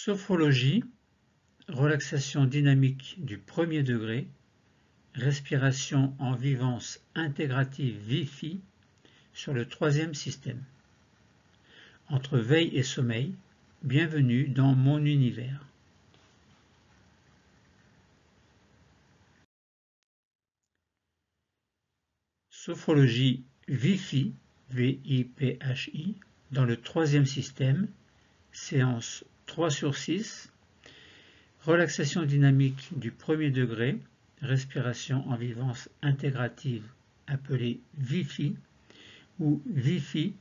Sophrologie, relaxation dynamique du premier degré, respiration en vivance intégrative Wi-Fi sur le troisième système. Entre veille et sommeil, bienvenue dans mon univers. Sophrologie Wi-Fi, V-I-P-H-I, dans le troisième système, séance 3/6, relaxation dynamique du premier degré, respiration en vivance intégrative appelée Wi-Fi, où Wi-Fi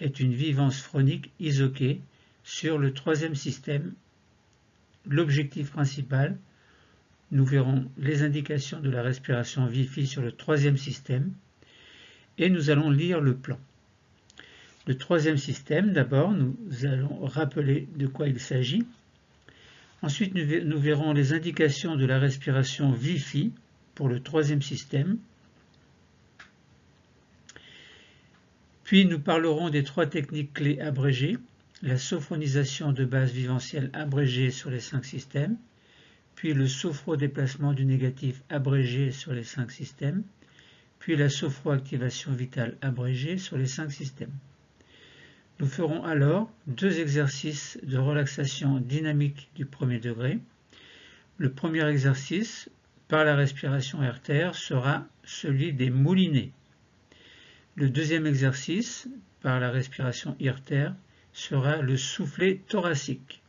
est une vivance phronique isoquée sur le troisième système. L'objectif principal, nous verrons les indications de la respiration Wi-Fi sur le troisième système et nous allons lire le plan. Le troisième système, d'abord, nous allons rappeler de quoi il s'agit. Ensuite, nous verrons les indications de la respiration Wi-Fi pour le troisième système. Puis, nous parlerons des 3 techniques clés abrégées, la sophronisation de base viventielle abrégée sur les 5 systèmes, puis le sophro-déplacement du négatif abrégé sur les 5 systèmes, puis la sophro-activation vitale abrégée sur les 5 systèmes. Nous ferons alors 2 exercices de relaxation dynamique du premier degré. Le premier exercice, par la respiration artère, sera celui des moulinets. Le deuxième exercice, par la respiration artère, sera le soufflet thoracique.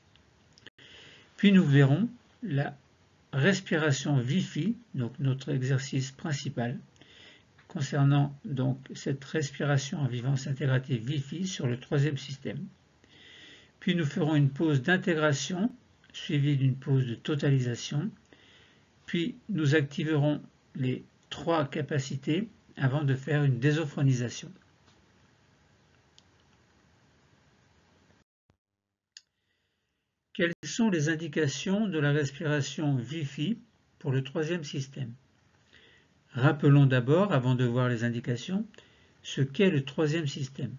Puis nous verrons la respiration Wi-Fi, donc notre exercice principal, concernant donc cette respiration en vivance intégrative Wi-Fi sur le troisième système. Puis nous ferons une pause d'intégration suivie d'une pause de totalisation. Puis nous activerons les 3 capacités avant de faire une désophronisation. Quelles sont les indications de la respiration Wi-Fi pour le troisième système? Rappelons d'abord, avant de voir les indications, ce qu'est le troisième système.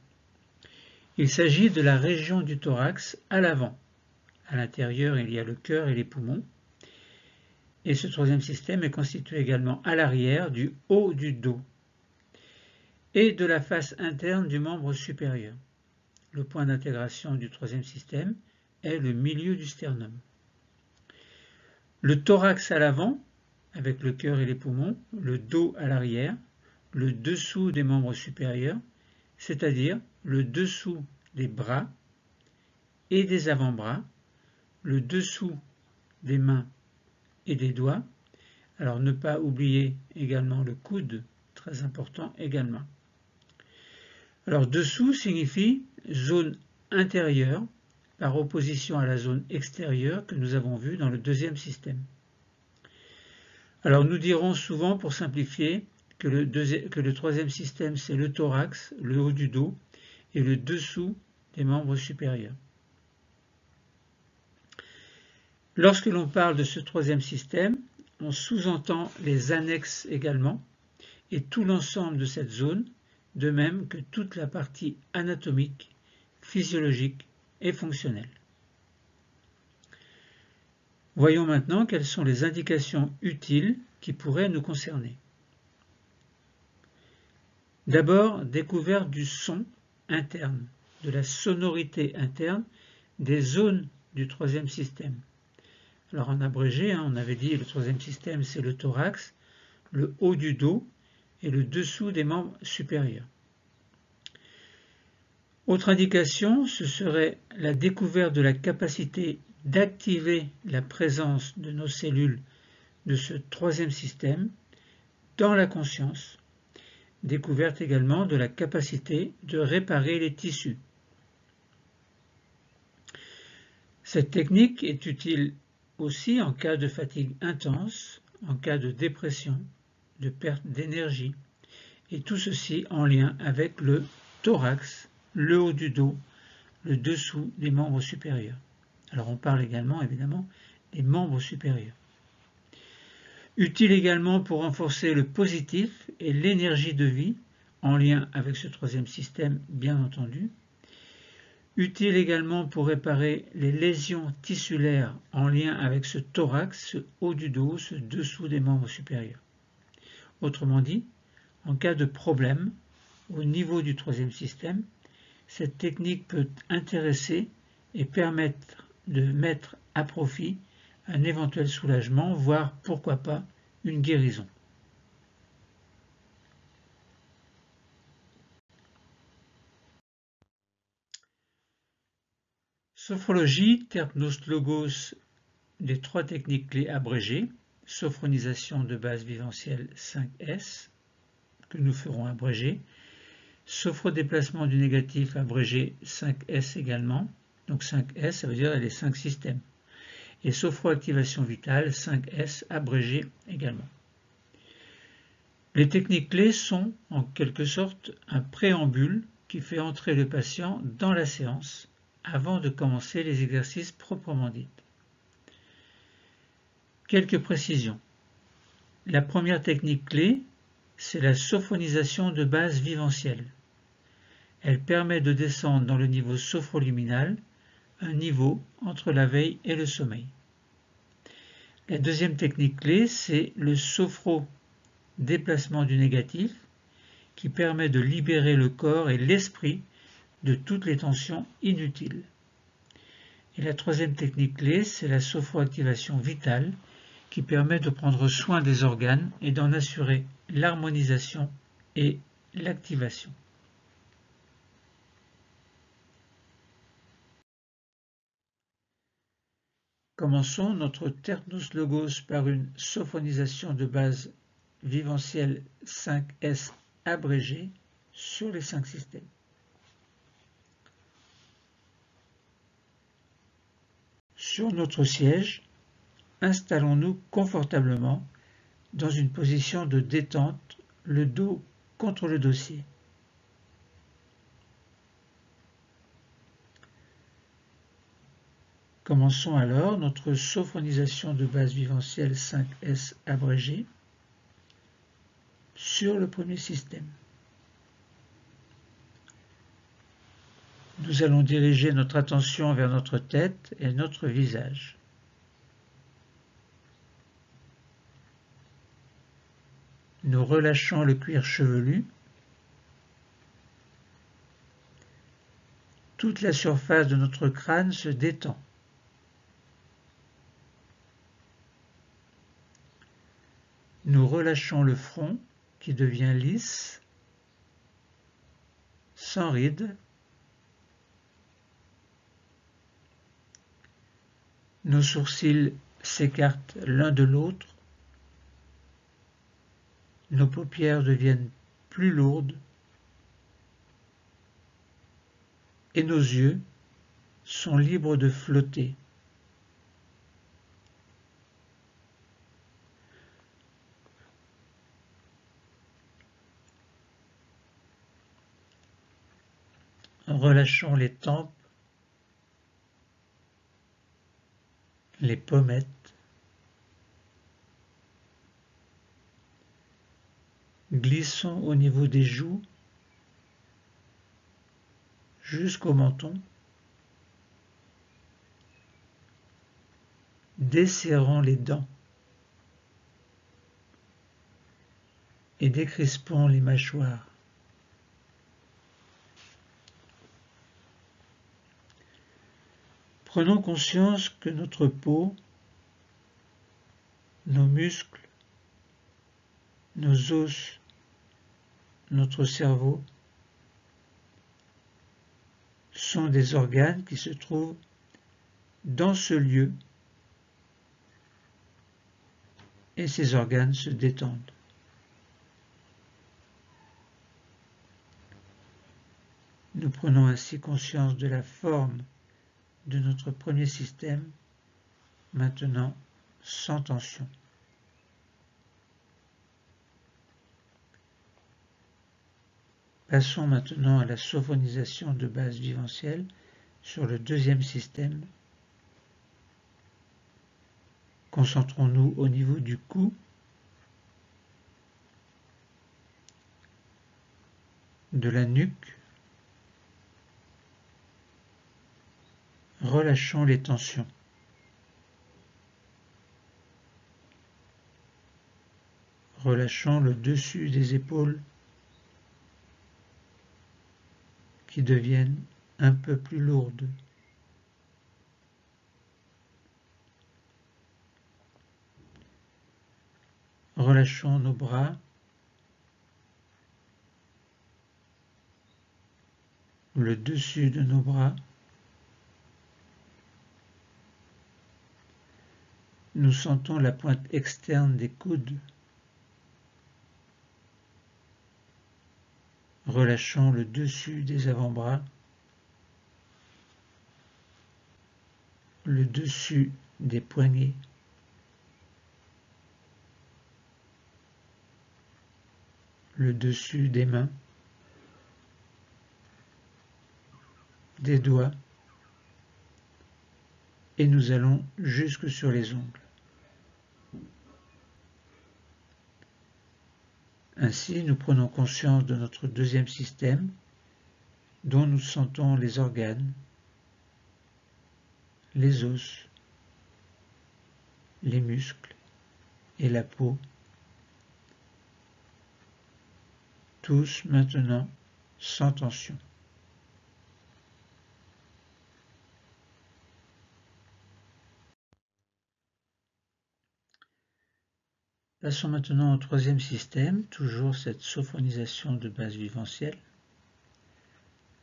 Il s'agit de la région du thorax à l'avant. À l'intérieur, il y a le cœur et les poumons. Et ce troisième système est constitué également à l'arrière du haut du dos et de la face interne du membre supérieur. Le point d'intégration du troisième système est le milieu du sternum. Le thorax à l'avant, avec le cœur et les poumons, le dos à l'arrière, le dessous des membres supérieurs, c'est-à-dire le dessous des bras et des avant-bras, le dessous des mains et des doigts. Alors ne pas oublier également le coude, très important également. Alors dessous signifie zone intérieure par opposition à la zone extérieure que nous avons vue dans le deuxième système. Alors nous dirons souvent, pour simplifier, que le troisième système c'est le thorax, le haut du dos et le dessous des membres supérieurs. Lorsque l'on parle de ce troisième système, on sous-entend les annexes également et tout l'ensemble de cette zone, de même que toute la partie anatomique, physiologique et fonctionnelle. Voyons maintenant quelles sont les indications utiles qui pourraient nous concerner. D'abord, découverte du son interne, de la sonorité interne des zones du troisième système. Alors en abrégé, on avait dit le troisième système c'est le thorax, le haut du dos et le dessous des membres supérieurs. Autre indication, ce serait la découverte de la capacité d'activer la présence de nos cellules de ce troisième système dans la conscience, découverte également de la capacité de réparer les tissus. Cette technique est utile aussi en cas de fatigue intense, en cas de dépression, de perte d'énergie, et tout ceci en lien avec le thorax, le haut du dos, le dessous des membres supérieurs. Alors on parle également évidemment des membres supérieurs. Utile également pour renforcer le positif et l'énergie de vie, en lien avec ce troisième système bien entendu. Utile également pour réparer les lésions tissulaires en lien avec ce thorax, ce haut du dos, ce dessous des membres supérieurs. Autrement dit, en cas de problème au niveau du troisième système, cette technique peut intéresser et permettre de mettre à profit un éventuel soulagement, voire pourquoi pas une guérison. Sophrologie, termes logos des trois techniques clés abrégées, sophronisation de base viventielle 5S, que nous ferons abréger, sophrodéplacement du négatif abrégé 5S également, donc 5S ça veut dire les 5 systèmes, et sophroactivation vitale 5S abrégé également. Les techniques clés sont en quelque sorte un préambule qui fait entrer le patient dans la séance avant de commencer les exercices proprement dits. Quelques précisions. La première technique clé, c'est la sophronisation de base viventielle. Elle permet de descendre dans le niveau sophroluminal, un niveau entre la veille et le sommeil. La deuxième technique clé, c'est le sophrodéplacement du négatif, qui permet de libérer le corps et l'esprit de toutes les tensions inutiles. Et la troisième technique clé, c'est la sophroactivation vitale, qui permet de prendre soin des organes et d'en assurer l'harmonisation et l'activation. Commençons notre Terpnus Logos par une sophronisation de base viventielle 5S abrégée sur les 5 systèmes. Sur notre siège, installons-nous confortablement dans une position de détente, le dos contre le dossier. Commençons alors notre sophronisation de base viventielle 5S abrégée sur le premier système. Nous allons diriger notre attention vers notre tête et notre visage. Nous relâchons le cuir chevelu. Toute la surface de notre crâne se détend. Nous relâchons le front qui devient lisse, sans rides. Nos sourcils s'écartent l'un de l'autre. Nos paupières deviennent plus lourdes. Et nos yeux sont libres de flotter. Relâchons les tempes, les pommettes, glissons au niveau des joues jusqu'au menton, desserrons les dents et décrispons les mâchoires. Prenons conscience que notre peau, nos muscles, nos os, notre cerveau sont des organes qui se trouvent dans ce lieu et ces organes se détendent. Nous prenons ainsi conscience de la forme de notre premier système, maintenant sans tension. Passons maintenant à la sophonisation de base viventielle sur le deuxième système. Concentrons-nous au niveau du cou, de la nuque, Relâchons les tensions. Relâchons le dessus des épaules qui deviennent un peu plus lourdes. Relâchons nos bras, le dessus de nos bras. Nous sentons la pointe externe des coudes. Relâchons le dessus des avant-bras, le dessus des poignets, le dessus des mains, des doigts, et nous allons jusque sur les ongles. Ainsi, nous prenons conscience de notre deuxième système, dont nous sentons les organes, les os, les muscles et la peau, tous maintenant sans tension. Passons maintenant au troisième système, toujours cette sophronisation de base viventielle,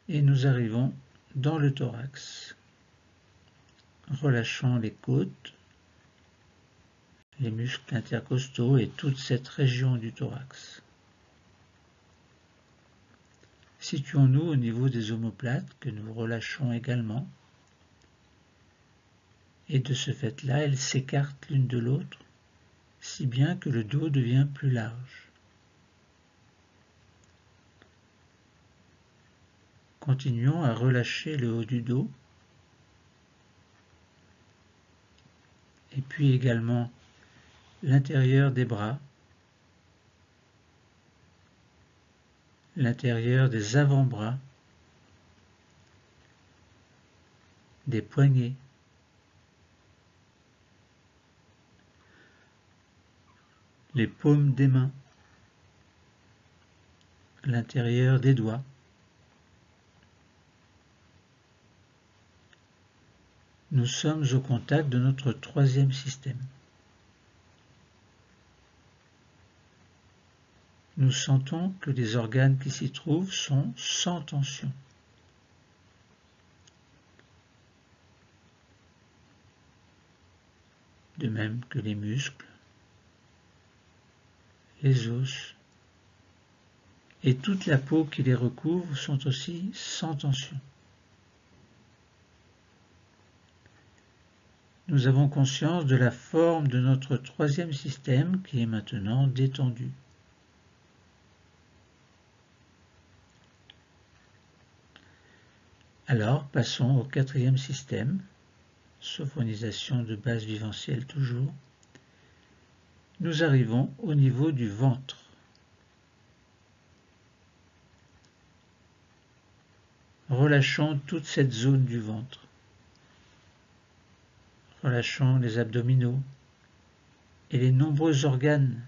et nous arrivons dans le thorax. Relâchons les côtes, les muscles intercostaux et toute cette région du thorax. Situons-nous au niveau des omoplates que nous relâchons également, et de ce fait-là, elles s'écartent l'une de l'autre, si bien que le dos devient plus large. Continuons à relâcher le haut du dos, et puis également l'intérieur des bras, l'intérieur des avant-bras, des poignets, les paumes des mains, l'intérieur des doigts, nous sommes au contact de notre troisième système. Nous sentons que les organes qui s'y trouvent sont sans tension. De même que les muscles, les os et toute la peau qui les recouvre sont aussi sans tension. Nous avons conscience de la forme de notre troisième système qui est maintenant détendu. Alors, passons au quatrième système, sophonisation de base viventielle toujours. Nous arrivons au niveau du ventre. Relâchons toute cette zone du ventre. Relâchons les abdominaux et les nombreux organes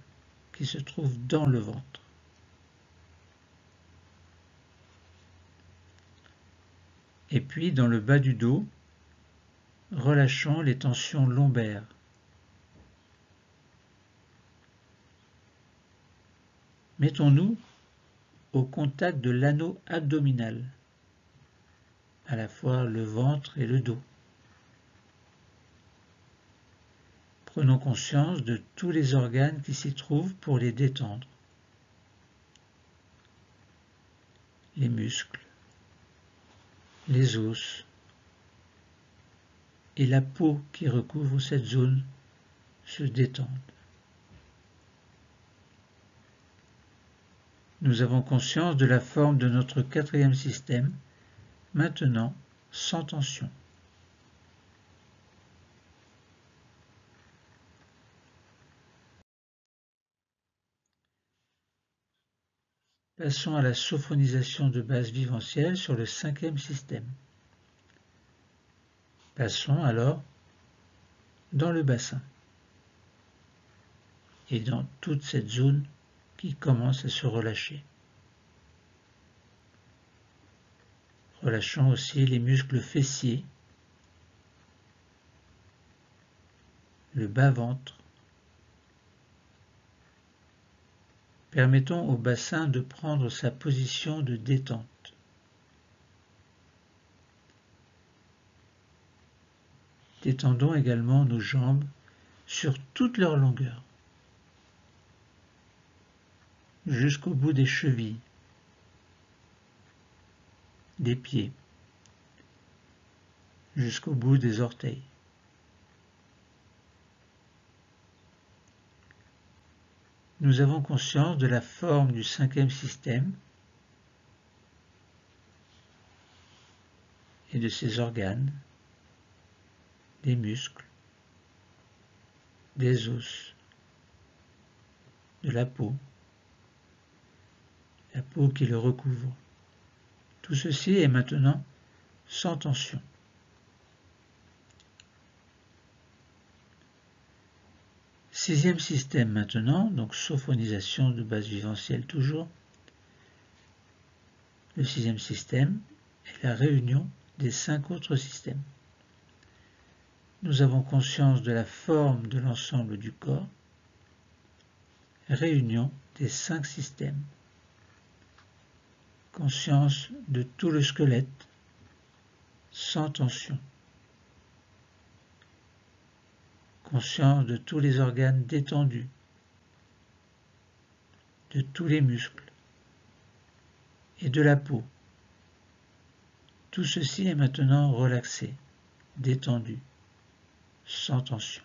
qui se trouvent dans le ventre. Et puis, dans le bas du dos, relâchons les tensions lombaires. Mettons-nous au contact de l'anneau abdominal, à la fois le ventre et le dos. Prenons conscience de tous les organes qui s'y trouvent pour les détendre. Les muscles, les os et la peau qui recouvre cette zone se détendent. Nous avons conscience de la forme de notre quatrième système, maintenant sans tension. Passons à la sophonisation de base viventielle sur le cinquième système. Passons alors dans le bassin et dans toute cette zone qui commence à se relâcher. Relâchons aussi les muscles fessiers, le bas-ventre. Permettons au bassin de prendre sa position de détente. Détendons également nos jambes sur toute leur longueur, jusqu'au bout des chevilles, des pieds, jusqu'au bout des orteils. Nous avons conscience de la forme du cinquième système et de ses organes, des muscles, des os, de la peau qui le recouvre. Tout ceci est maintenant sans tension. Sixième système maintenant, donc sophonisation de base viventielle toujours. Le sixième système est la réunion des 5 autres systèmes. Nous avons conscience de la forme de l'ensemble du corps, réunion des 5 systèmes. Conscience de tout le squelette, sans tension. Conscience de tous les organes détendus, de tous les muscles et de la peau. Tout ceci est maintenant relaxé, détendu, sans tension.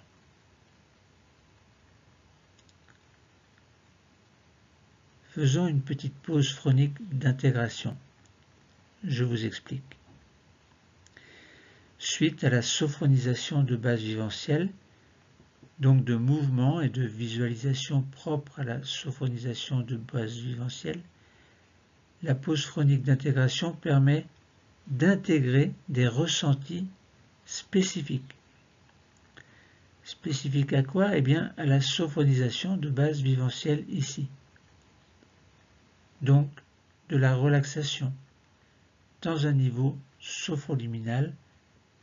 Faisons une petite pause phronique d'intégration. Je vous explique. Suite à la sophronisation de base viventielle, donc de mouvement et de visualisation propre à la sophonisation de base viventielle, la pause phronique d'intégration permet d'intégrer des ressentis spécifiques. Spécifiques à quoi? Eh bien, à la sophonisation de base viventielle ici. Donc, de la relaxation, dans un niveau sophroliminal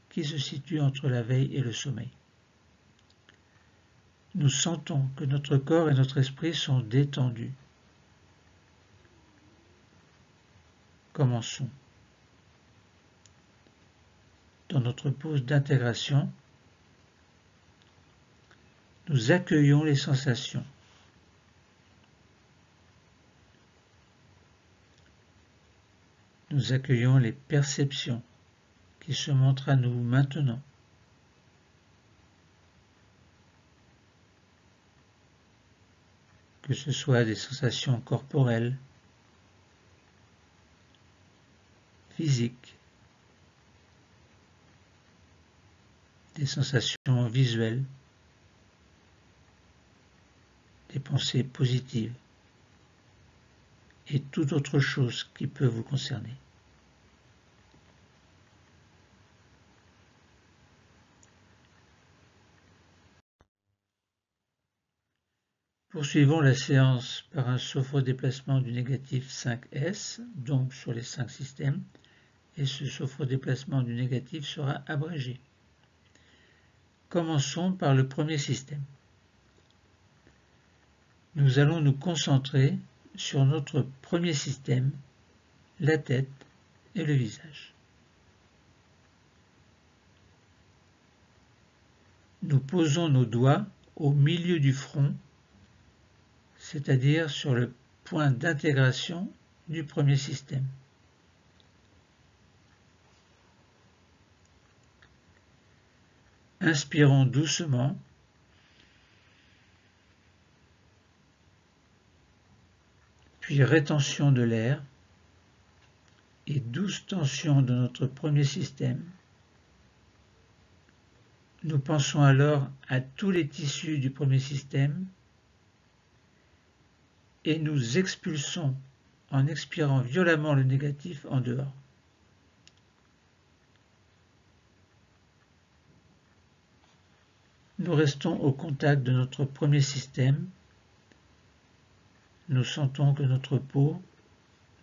qui se situe entre la veille et le sommeil. Nous sentons que notre corps et notre esprit sont détendus. Commençons. Dans notre pause d'intégration, nous accueillons les sensations. Nous accueillons les perceptions qui se montrent à nous maintenant. Que ce soit des sensations corporelles, physiques, des sensations visuelles, des pensées positives et toute autre chose qui peut vous concerner. Poursuivons la séance par un sophrodéplacement du négatif 5S, donc sur les 5 systèmes, et ce sophrodéplacement du négatif sera abrégé. Commençons par le premier système. Nous allons nous concentrer sur notre premier système, la tête et le visage. Nous posons nos doigts au milieu du front, c'est-à-dire sur le point d'intégration du premier système. Inspirons doucement, puis rétention de l'air et douce tension de notre premier système. Nous pensons alors à tous les tissus du premier système et nous expulsons en expirant violemment le négatif en dehors. Nous restons au contact de notre premier système. Nous sentons que notre peau,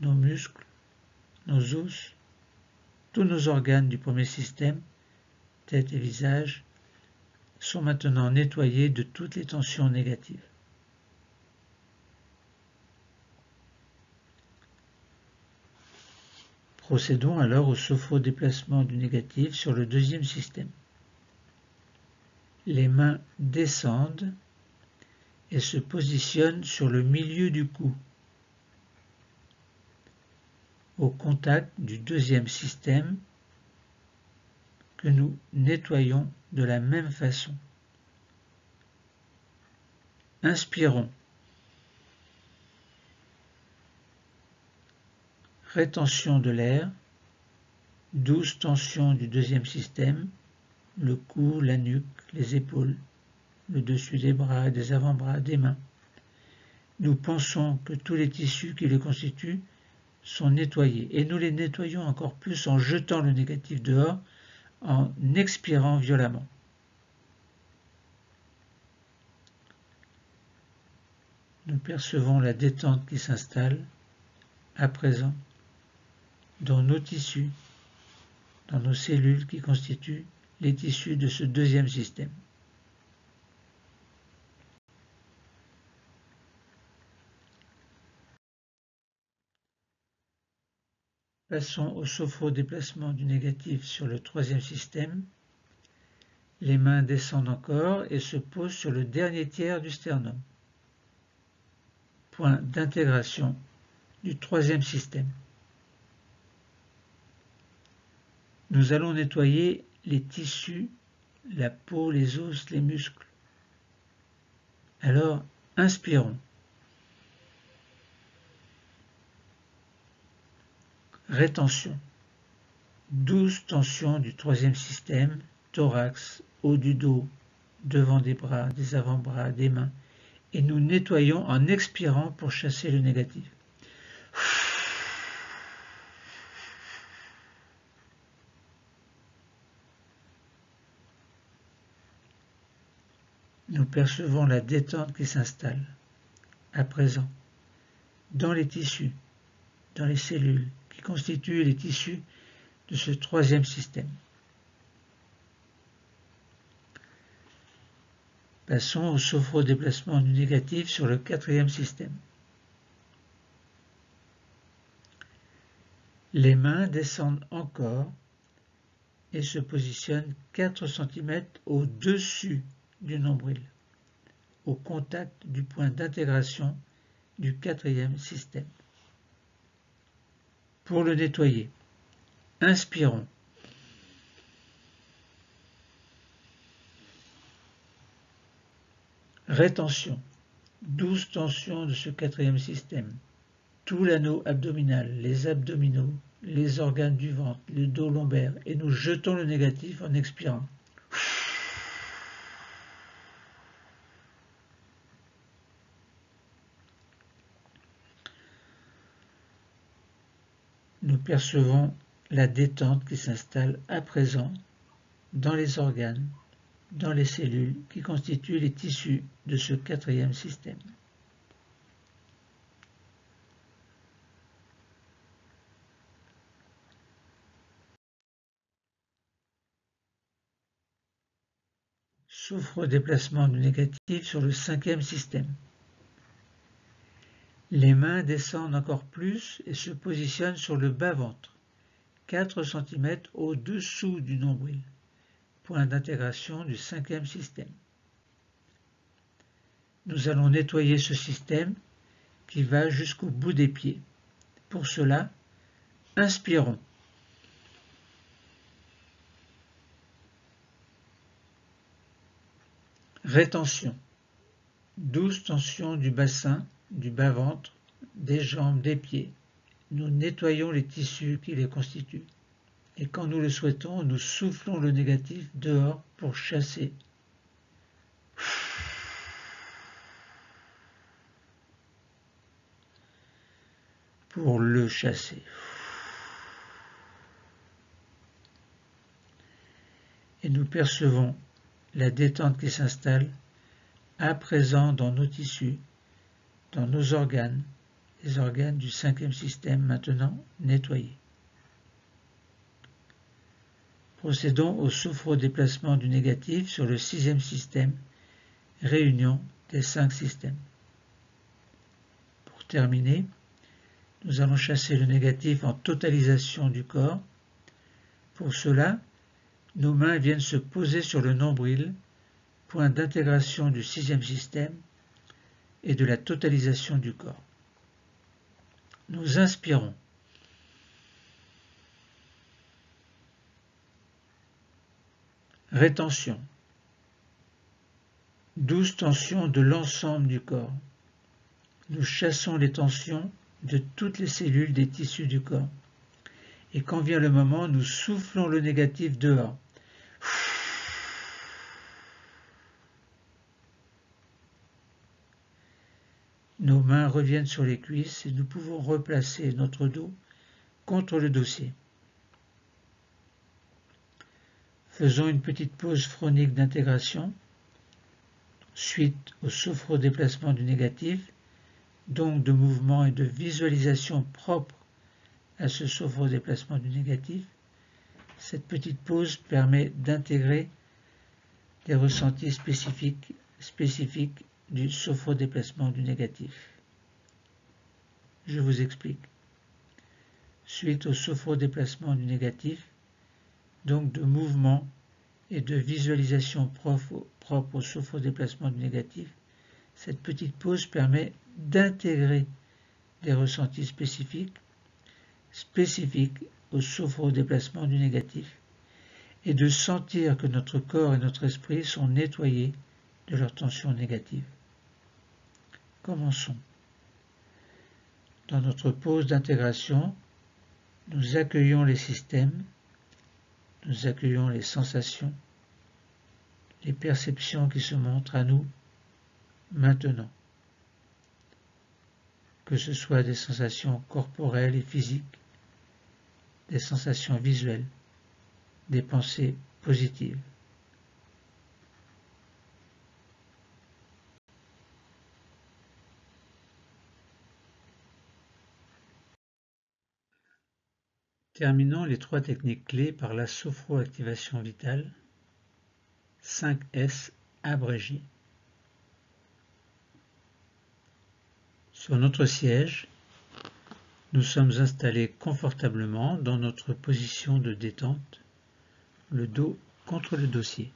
nos muscles, nos os, tous nos organes du premier système, tête et visage, sont maintenant nettoyés de toutes les tensions négatives. Procédons alors au sophro-déplacement du négatif sur le deuxième système. Les mains descendent et se positionnent sur le milieu du cou, au contact du deuxième système que nous nettoyons de la même façon. Inspirons. Rétention de l'air, douce tension du deuxième système, le cou, la nuque, les épaules, le dessus des bras, des avant-bras, des mains. Nous pensons que tous les tissus qui les constituent sont nettoyés et nous les nettoyons encore plus en jetant le négatif dehors, en expirant violemment. Nous percevons la détente qui s'installe à présent dans nos tissus, dans nos cellules qui constituent les tissus de ce deuxième système. Passons au sophro-déplacement du négatif sur le troisième système. Les mains descendent encore et se posent sur le dernier tiers du sternum. Point d'intégration du troisième système. Nous allons nettoyer les tissus, la peau, les os, les muscles. Alors, inspirons. Rétention. Douce tension du troisième système, thorax, haut du dos, devant des bras, des avant-bras, des mains. Et nous nettoyons en expirant pour chasser le négatif. Nous percevons la détente qui s'installe, à présent, dans les tissus, dans les cellules qui constituent les tissus de ce troisième système. Passons au sophro-déplacement du négatif sur le quatrième système. Les mains descendent encore et se positionnent 4 cm au-dessus du nombril, au contact du point d'intégration du quatrième système. Pour le nettoyer, inspirons. Rétention, douce tension de ce quatrième système, tout l'anneau abdominal, les abdominaux, les organes du ventre, le dos lombaire, et nous jetons le négatif en expirant. Nous percevons la détente qui s'installe à présent dans les organes, dans les cellules qui constituent les tissus de ce quatrième système. Sophro-déplacement du négatif sur le cinquième système. Les mains descendent encore plus et se positionnent sur le bas-ventre, 4 cm au-dessous du nombril, point d'intégration du cinquième système. Nous allons nettoyer ce système qui va jusqu'au bout des pieds. Pour cela, inspirons. Rétention. Douce tension du bassin, du bas-ventre, des jambes, des pieds. Nous nettoyons les tissus qui les constituent. Et quand nous le souhaitons, nous soufflons le négatif dehors pour chasser. Pour le chasser. Et nous percevons la détente qui s'installe à présent dans nos tissus, dans nos organes, les organes du 5e système maintenant nettoyés. Procédons au sophrodéplacement du négatif sur le 6e système, réunion des 5 systèmes. Pour terminer, nous allons chasser le négatif en totalisation du corps. Pour cela, nos mains viennent se poser sur le nombril, point d'intégration du 6e système et de la totalisation du corps. Nous inspirons. Rétention. 12 tensions de l'ensemble du corps. Nous chassons les tensions de toutes les cellules des tissus du corps. Et quand vient le moment, nous soufflons le négatif dehors. Nos mains reviennent sur les cuisses et nous pouvons replacer notre dos contre le dossier. Faisons une petite pause phronique d'intégration, suite au sophrodéplacement du négatif, donc de mouvement et de visualisation propre à ce sophrodéplacement du négatif. Cette petite pause permet d'intégrer des ressentis spécifiques du sophrodéplacement du négatif. Je vous explique. Suite au sophrodéplacement du négatif, donc de mouvement et de visualisation propre au sophrodéplacement du négatif, cette petite pause permet d'intégrer des ressentis spécifiques au sophrodéplacement du négatif et de sentir que notre corps et notre esprit sont nettoyés de leurs tensions négatives. Commençons. Dans notre pause d'intégration, nous accueillons les systèmes, nous accueillons les sensations, les perceptions qui se montrent à nous maintenant. Que ce soit des sensations corporelles et physiques, des sensations visuelles, des pensées positives. Terminons les 3 techniques clés par la sophroactivation vitale, 5S abrégé. Sur notre siège, nous sommes installés confortablement dans notre position de détente, le dos contre le dossier.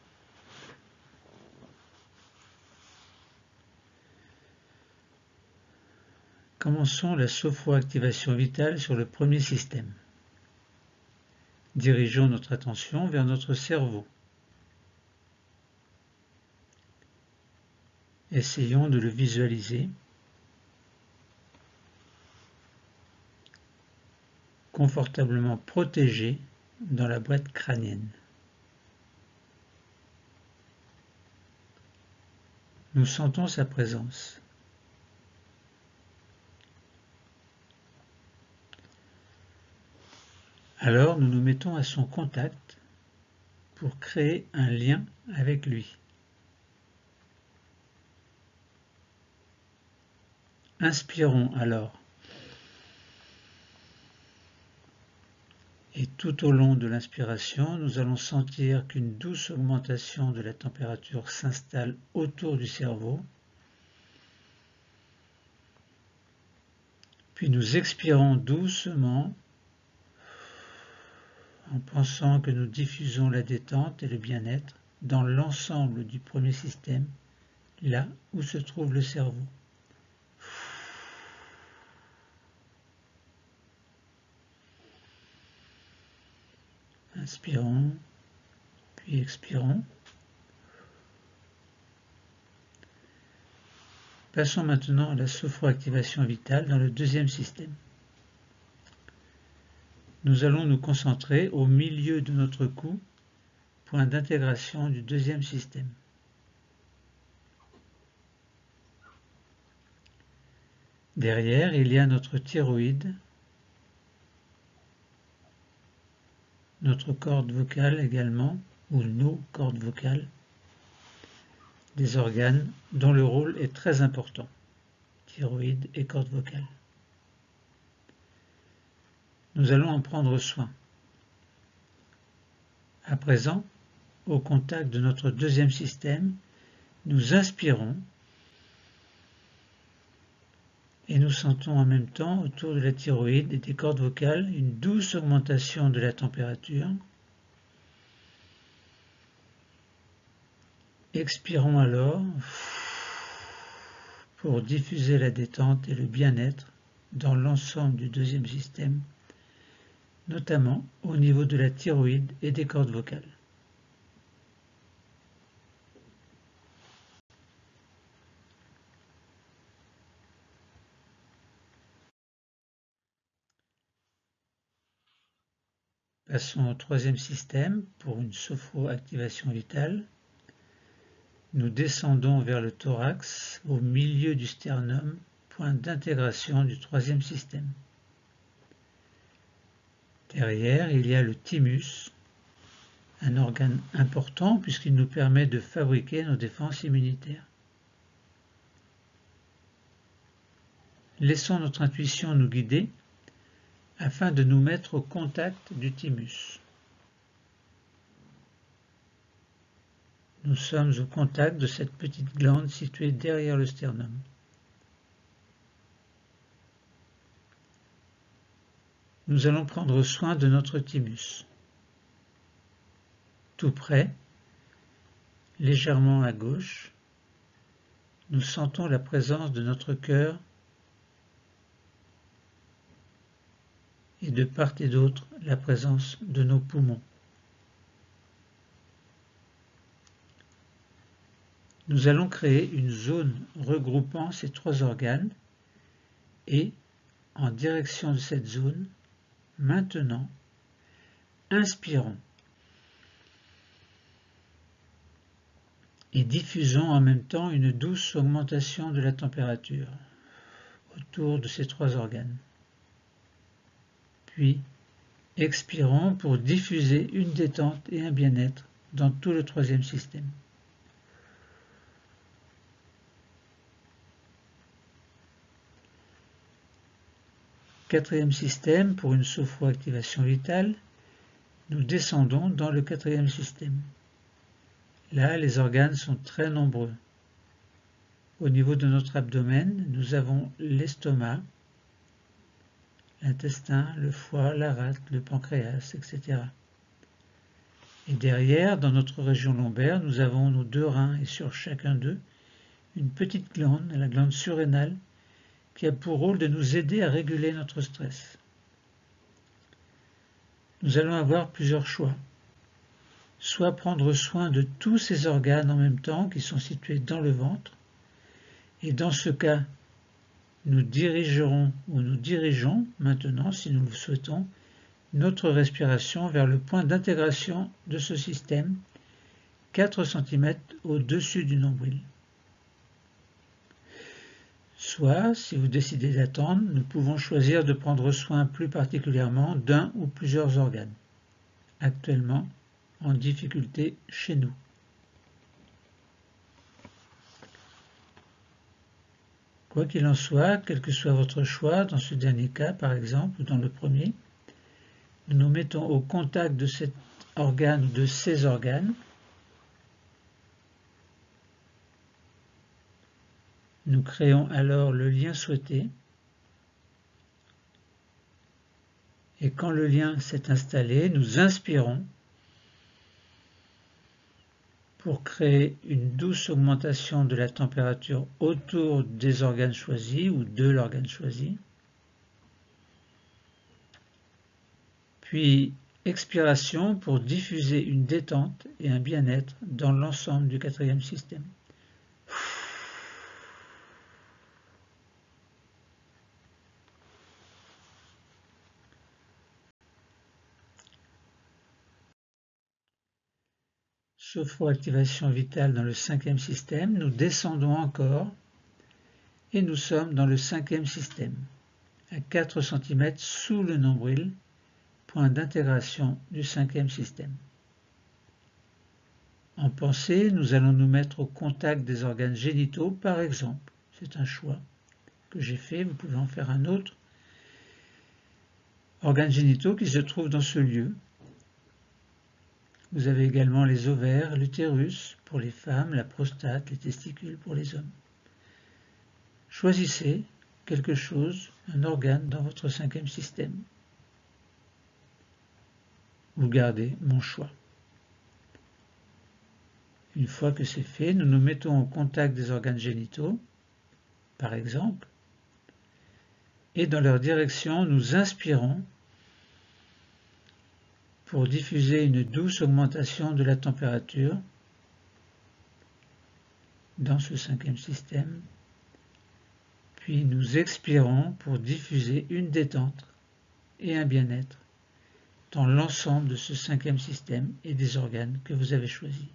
Commençons la sophroactivation vitale sur le premier système. Dirigeons notre attention vers notre cerveau. Essayons de le visualiser. Confortablement protégé dans la boîte crânienne. Nous sentons sa présence. Alors nous nous mettons à son contact pour créer un lien avec lui. Inspirons alors. Et tout au long de l'inspiration, nous allons sentir qu'une douce augmentation de la température s'installe autour du cerveau. Puis nous expirons doucement en pensant que nous diffusons la détente et le bien-être dans l'ensemble du premier système, là où se trouve le cerveau. Inspirons, puis expirons. Passons maintenant à la sophroactivation vitale dans le deuxième système. Nous allons nous concentrer au milieu de notre cou, point d'intégration du deuxième système. Derrière, il y a notre thyroïde, notre corde vocale également, ou nos cordes vocales, des organes dont le rôle est très important, thyroïde et cordes vocales. Nous allons en prendre soin. À présent, au contact de notre deuxième système, nous inspirons et nous sentons en même temps autour de la thyroïde et des cordes vocales une douce augmentation de la température. Expirons alors pour diffuser la détente et le bien-être dans l'ensemble du deuxième système, notamment au niveau de la thyroïde et des cordes vocales. Passons au troisième système pour une sophroactivation vitale. Nous descendons vers le thorax, au milieu du sternum, point d'intégration du troisième système. Derrière, il y a le thymus, un organe important puisqu'il nous permet de fabriquer nos défenses immunitaires. Laissons notre intuition nous guider afin de nous mettre au contact du thymus. Nous sommes au contact de cette petite glande située derrière le sternum. Nous allons prendre soin de notre thymus. Tout près, légèrement à gauche, nous sentons la présence de notre cœur et de part et d'autre la présence de nos poumons. Nous allons créer une zone regroupant ces trois organes et, en direction de cette zone, maintenant, inspirons et diffusons en même temps une douce augmentation de la température autour de ces trois organes. Puis, expirons pour diffuser une détente et un bien-être dans tout le troisième système. Quatrième système, pour une sophroactivation vitale, nous descendons dans le quatrième système. Là, les organes sont très nombreux. Au niveau de notre abdomen, nous avons l'estomac, l'intestin, le foie, la rate, le pancréas, etc. Et derrière, dans notre région lombaire, nous avons nos deux reins et sur chacun d'eux, une petite glande, la glande surrénale, qui a pour rôle de nous aider à réguler notre stress. Nous allons avoir plusieurs choix. Soit prendre soin de tous ces organes en même temps qui sont situés dans le ventre, et dans ce cas, nous dirigerons ou nous dirigeons maintenant, si nous le souhaitons, notre respiration vers le point d'intégration de ce système, 4 cm au-dessus du nombril. Soit, si vous décidez d'attendre, nous pouvons choisir de prendre soin plus particulièrement d'un ou plusieurs organes, actuellement en difficulté chez nous. Quoi qu'il en soit, quel que soit votre choix, dans ce dernier cas par exemple, ou dans le premier, nous nous mettons au contact de cet organe ou de ces organes. Nous créons alors le lien souhaité. Et quand le lien s'est installé, nous inspirons pour créer une douce augmentation de la température autour des organes choisis ou de l'organe choisi. Puis expiration pour diffuser une détente et un bien-être dans l'ensemble du quatrième système. Sophroactivation vitale dans le cinquième système, nous descendons encore et nous sommes dans le cinquième système, à 4 cm sous le nombril, point d'intégration du cinquième système. En En pensée, nous allons nous mettre au contact des organes génitaux, par exemple. C'est un choix que j'ai fait, vous pouvez en faire un autre. Organes génitaux qui se trouvent dans ce lieu. Vous avez également les ovaires, l'utérus pour les femmes, la prostate, les testicules pour les hommes. Choisissez quelque chose, un organe dans votre cinquième système. Vous gardez mon choix. Une fois que c'est fait, nous nous mettons au contact des organes génitaux, par exemple, et dans leur direction, nous inspirons pour diffuser une douce augmentation de la température dans ce cinquième système, puis nous expirons pour diffuser une détente et un bien-être dans l'ensemble de ce cinquième système et des organes que vous avez choisis.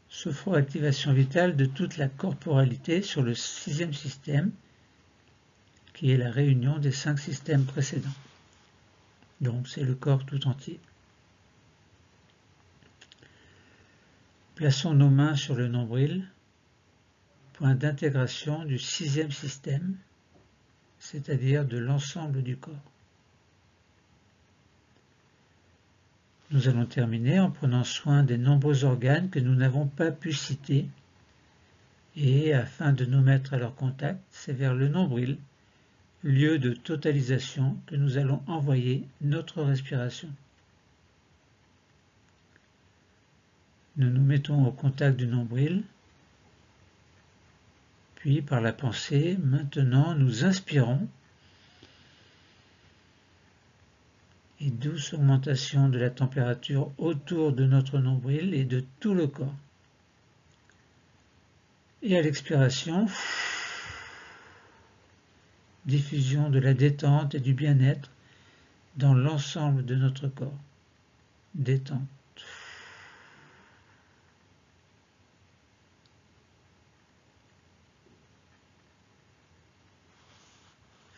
Sophroactivation vitale de toute la corporalité sur le sixième système, qui est la réunion des 5 systèmes précédents. Donc c'est le corps tout entier. Plaçons nos mains sur le nombril, point d'intégration du sixième système, c'est-à-dire de l'ensemble du corps. Nous allons terminer en prenant soin des nombreux organes que nous n'avons pas pu citer, et afin de nous mettre à leur contact, c'est vers le nombril, lieu de totalisation, que nous allons envoyer notre respiration. Nous nous mettons au contact du nombril, puis par la pensée, maintenant nous inspirons, et douce augmentation de la température autour de notre nombril et de tout le corps. Et à l'expiration, diffusion de la détente et du bien-être dans l'ensemble de notre corps. Détente.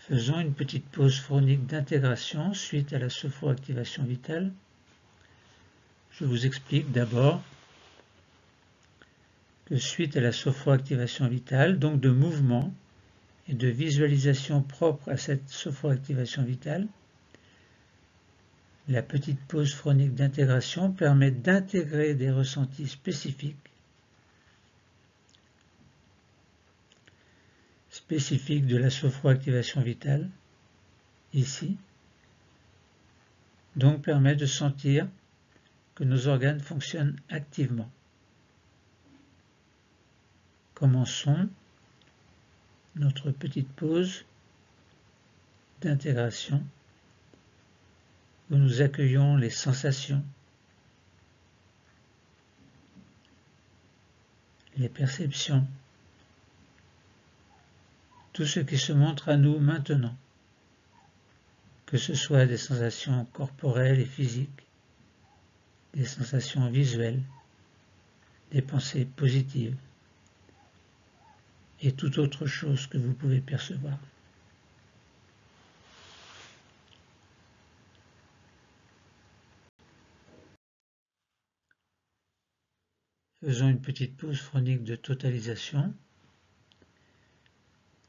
Faisons une petite pause phonique d'intégration suite à la sophroactivation vitale. Je vous explique d'abord que suite à la sophroactivation vitale, donc de mouvement et de visualisation propre à cette sophroactivation vitale, la petite pause phonique d'intégration permet d'intégrer des ressentis spécifiques de la sophroactivation vitale, ici, donc permet de sentir que nos organes fonctionnent activement. Commençons notre petite pause d'intégration où nous accueillons les sensations, les perceptions, tout ce qui se montre à nous maintenant, que ce soit des sensations corporelles et physiques, des sensations visuelles, des pensées positives et toute autre chose que vous pouvez percevoir. Faisons une petite pause phonique de totalisation.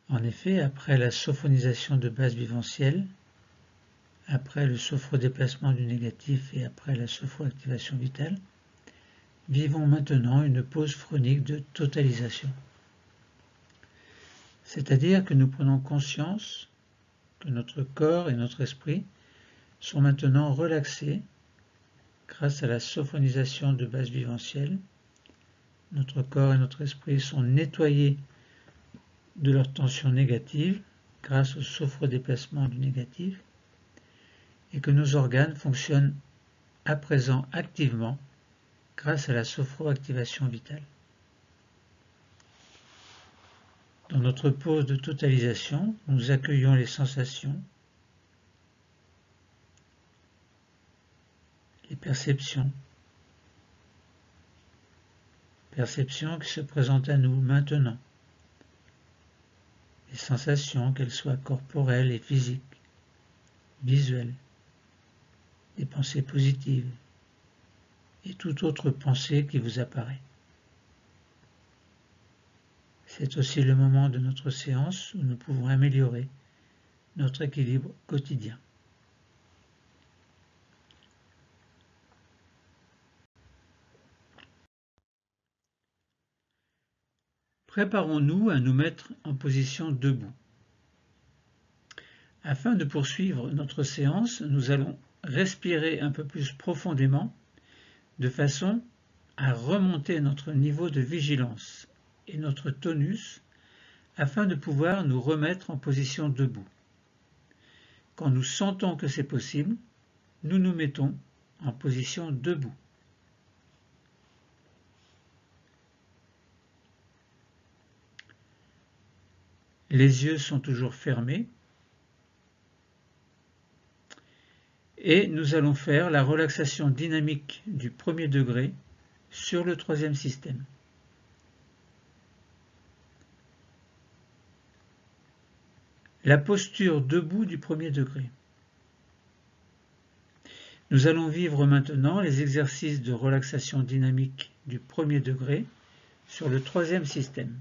En effet, après la sophonisation de base vivencielle, après le sophrodéplacement du négatif et après la sophroactivation vitale, vivons maintenant une pause phonique de totalisation. C'est-à-dire que nous prenons conscience que notre corps et notre esprit sont maintenant relaxés grâce à la sophonisation de base vivencielle. Notre corps et notre esprit sont nettoyés de leur tension négative grâce au sophrodéplacement du négatif et que nos organes fonctionnent à présent activement grâce à la sophroactivation vitale. Dans notre pause de totalisation, nous accueillons les sensations, les perceptions qui se présentent à nous maintenant. des sensations, qu'elles soient corporelles et physiques, visuelles, des pensées positives et toute autre pensée qui vous apparaît. C'est aussi le moment de notre séance où nous pouvons améliorer notre équilibre quotidien. Préparons-nous à nous mettre en position debout. Afin de poursuivre notre séance, nous allons respirer un peu plus profondément de façon à remonter notre niveau de vigilance et notre tonus afin de pouvoir nous remettre en position debout. Quand nous sentons que c'est possible, nous nous mettons en position debout. Les yeux sont toujours fermés et nous allons faire la relaxation dynamique du premier degré sur le troisième système. La posture debout du premier degré. Nous allons vivre maintenant les exercices de relaxation dynamique du premier degré sur le troisième système.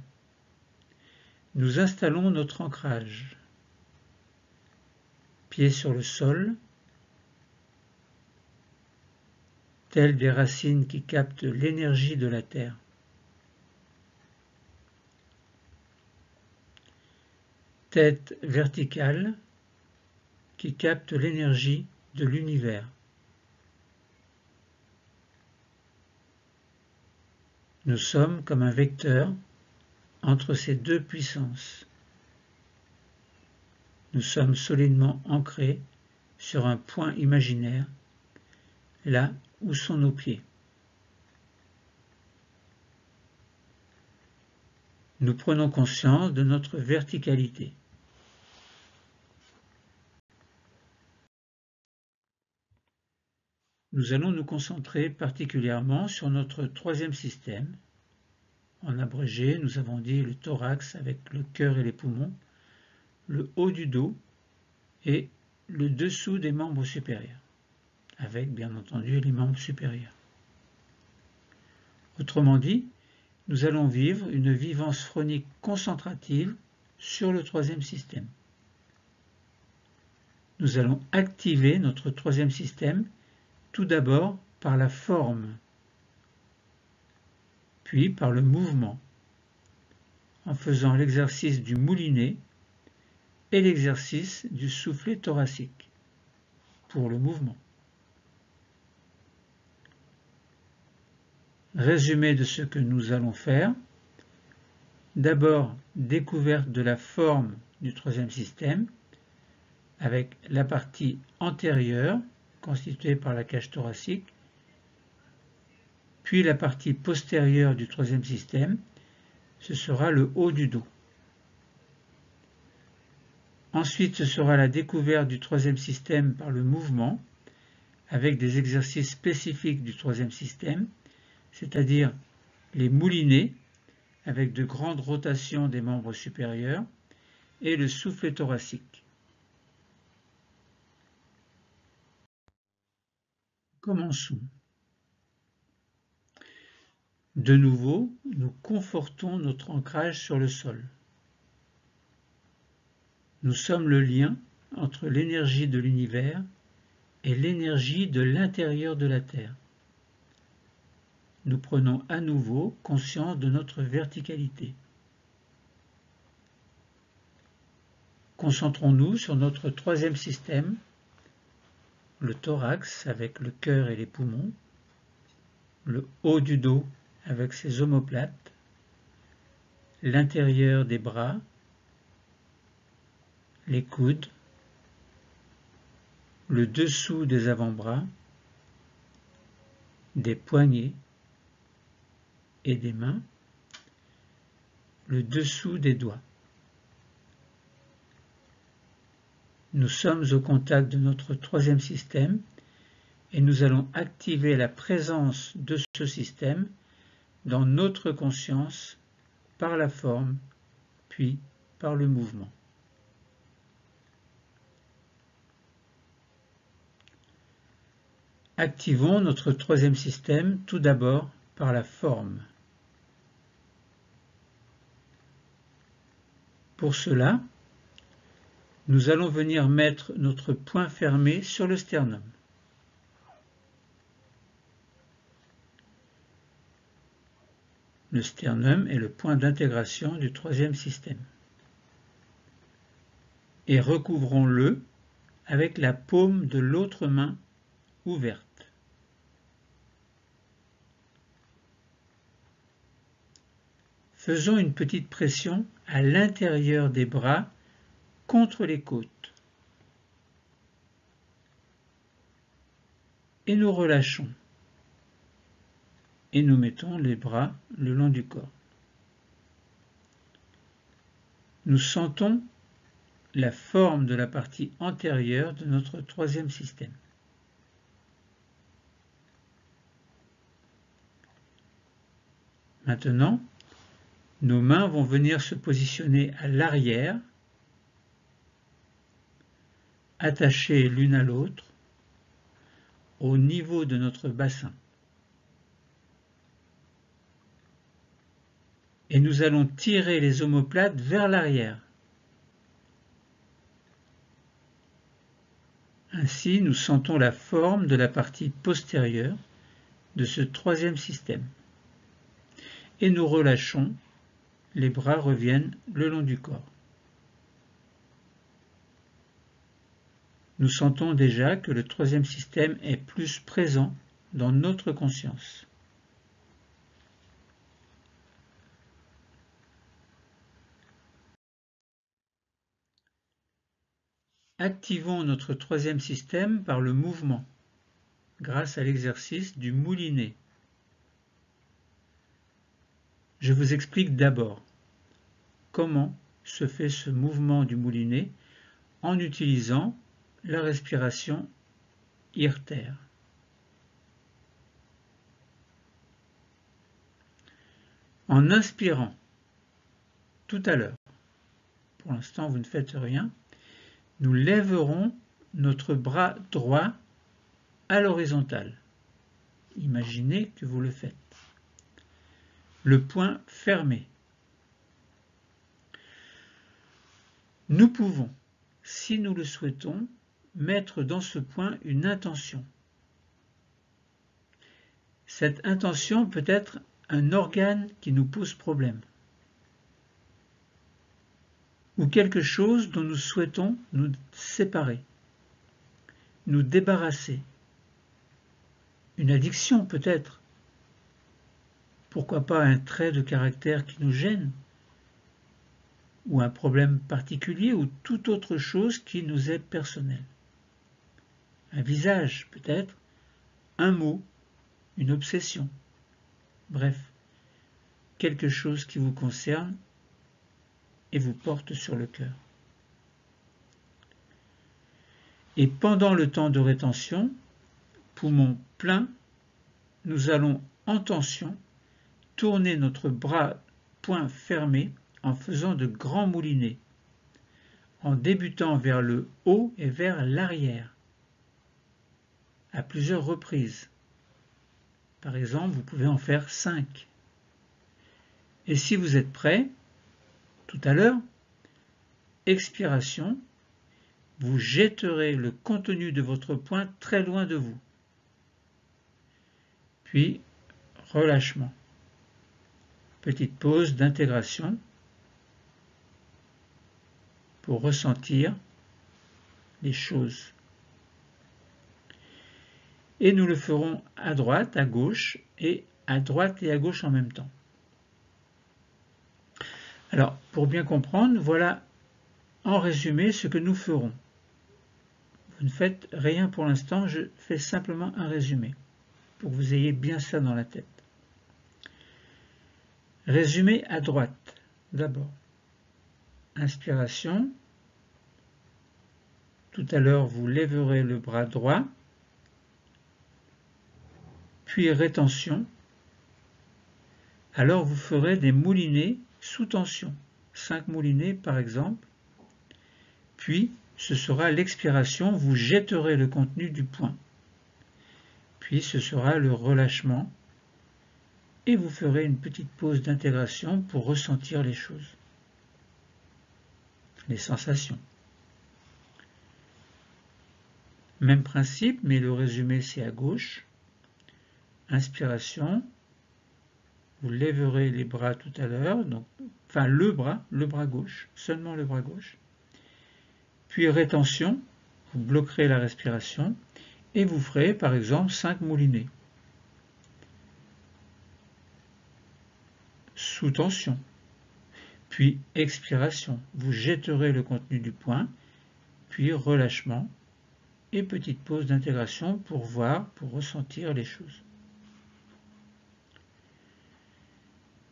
Nous installons notre ancrage. Pieds sur le sol, telles des racines qui captent l'énergie de la terre. Tête verticale qui capte l'énergie de l'univers. Nous sommes comme un vecteur entre ces deux puissances. Nous sommes solidement ancrés sur un point imaginaire, là où sont nos pieds. Nous prenons conscience de notre verticalité. Nous allons nous concentrer particulièrement sur notre troisième système. En abrégé, nous avons dit le thorax avec le cœur et les poumons, le haut du dos et le dessous des membres supérieurs, avec bien entendu les membres supérieurs. Autrement dit, nous allons vivre une vivance phronique concentrative sur le troisième système. Nous allons activer notre troisième système tout d'abord par la forme, puis par le mouvement, en faisant l'exercice du moulinet et l'exercice du soufflet thoracique pour le mouvement. Résumé de ce que nous allons faire. D'abord, découverte de la forme du troisième système avec la partie antérieure constituée par la cage thoracique, puis la partie postérieure du troisième système, ce sera le haut du dos. Ensuite, ce sera la découverte du troisième système par le mouvement, avec des exercices spécifiques du troisième système, c'est-à-dire les moulinets, avec de grandes rotations des membres supérieurs, et le soufflet thoracique. Commençons. De nouveau, nous confortons notre ancrage sur le sol. Nous sommes le lien entre l'énergie de l'univers et l'énergie de l'intérieur de la Terre. Nous prenons à nouveau conscience de notre verticalité. Concentrons-nous sur notre troisième système, le thorax avec le cœur et les poumons, le haut du dos avec ses omoplates, l'intérieur des bras, les coudes, le dessous des avant-bras, des poignets et des mains, le dessous des doigts. Nous sommes au contact de notre troisième système et nous allons activer la présence de ce système dans notre conscience par la forme, puis par le mouvement. Activons notre troisième système tout d'abord par la forme. Pour cela, nous allons venir mettre notre poing fermé sur le sternum. Le sternum est le point d'intégration du troisième système. Et recouvrons-le avec la paume de l'autre main ouverte. Faisons une petite pression à l'intérieur des bras contre les côtes. Et nous relâchons. Et nous mettons les bras le long du corps. Nous sentons la forme de la partie antérieure de notre troisième système. Maintenant, nos mains vont venir se positionner à l'arrière, attachées l'une à l'autre, au niveau de notre bassin. Et nous allons tirer les omoplates vers l'arrière. Ainsi, nous sentons la forme de la partie postérieure de ce troisième système. Et nous relâchons, les bras reviennent le long du corps. Nous sentons déjà que le troisième système est plus présent dans notre conscience. Activons notre troisième système par le mouvement, grâce à l'exercice du moulinet. Je vous explique d'abord comment se fait ce mouvement du moulinet en utilisant la respiration IRTER. En inspirant, tout à l'heure, pour l'instant vous ne faites rien, nous lèverons notre bras droit à l'horizontale. Imaginez que vous le faites. Le poing fermé. Nous pouvons, si nous le souhaitons, mettre dans ce point une intention. Cette intention peut être un organe qui nous pose problème, ou quelque chose dont nous souhaitons nous séparer, nous débarrasser. Une addiction peut-être. Pourquoi pas un trait de caractère qui nous gêne, ou un problème particulier, ou toute autre chose qui nous est personnelle. Un visage peut-être, un mot, une obsession. Bref, quelque chose qui vous concerne et vous porte sur le cœur. Et pendant le temps de rétention, poumon plein, nous allons en tension tourner notre bras poing fermé en faisant de grands moulinets, en débutant vers le haut et vers l'arrière, à plusieurs reprises. Par exemple, vous pouvez en faire 5. Et si vous êtes prêt, tout à l'heure, expiration, vous jetterez le contenu de votre poing très loin de vous. Puis, relâchement. Petite pause d'intégration pour ressentir les choses. Et nous le ferons à droite, à gauche, et à droite et à gauche en même temps. Alors, pour bien comprendre, voilà en résumé ce que nous ferons. Vous ne faites rien pour l'instant, je fais simplement un résumé, pour que vous ayez bien ça dans la tête. Résumé à droite, d'abord. Inspiration. Tout à l'heure, vous lèverez le bras droit, puis rétention. Alors vous ferez des moulinets sous tension, 5 moulinets par exemple. Puis, ce sera l'expiration, vous jetterez le contenu du point. Puis, ce sera le relâchement et vous ferez une petite pause d'intégration pour ressentir les choses, les sensations. Même principe, mais le résumé c'est à gauche. Inspiration, vous lèverez les bras tout à l'heure, enfin le bras gauche, seulement le bras gauche. Puis rétention, vous bloquerez la respiration et vous ferez par exemple 5 moulinets. Sous tension. Puis expiration, vous jetterez le contenu du point, puis relâchement et petite pause d'intégration pour voir, pour ressentir les choses.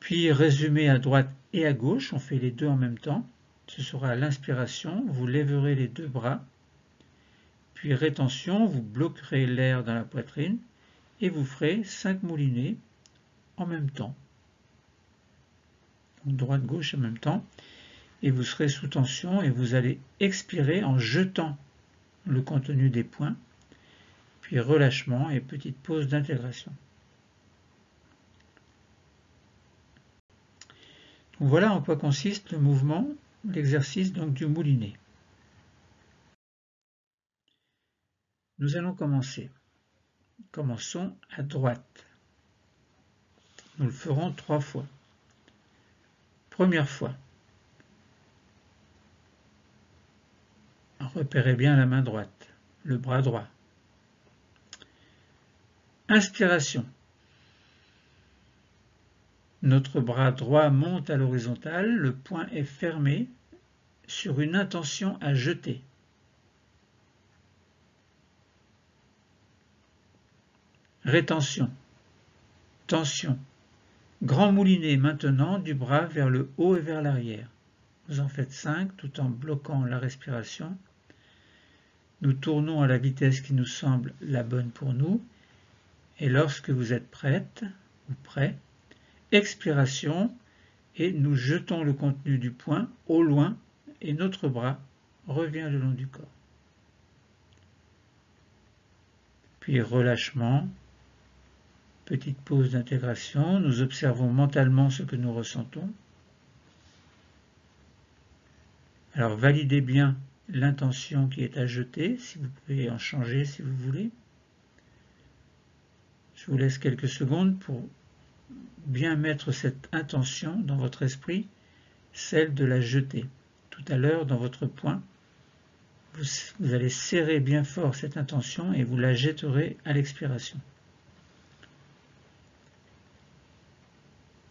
Puis résumé à droite et à gauche, on fait les deux en même temps. Ce sera l'inspiration, vous lèverez les deux bras, puis rétention, vous bloquerez l'air dans la poitrine et vous ferez 5 moulinets en même temps. Droite-gauche en même temps, et vous serez sous tension et vous allez expirer en jetant le contenu des points, puis relâchement et petite pause d'intégration. Voilà en quoi consiste le mouvement, l'exercice donc du moulinet. Nous allons commencer. Commençons à droite. Nous le ferons 3 fois. Première fois. Repérez bien la main droite, le bras droit. Inspiration. Notre bras droit monte à l'horizontale, le poing est fermé sur une intention à jeter. Rétention. Tension. Grand moulinet maintenant du bras vers le haut et vers l'arrière. Vous en faites 5 tout en bloquant la respiration. Nous tournons à la vitesse qui nous semble la bonne pour nous. Et lorsque vous êtes prête ou prêt, expiration et nous jetons le contenu du poing au loin et notre bras revient le long du corps. Puis relâchement, petite pause d'intégration, nous observons mentalement ce que nous ressentons. Alors validez bien l'intention qui est à jeter, si vous pouvez en changer si vous voulez. Je vous laisse quelques secondes pour bien mettre cette intention dans votre esprit, celle de la jeter. Tout à l'heure, dans votre poing, vous allez serrer bien fort cette intention et vous la jetterez à l'expiration.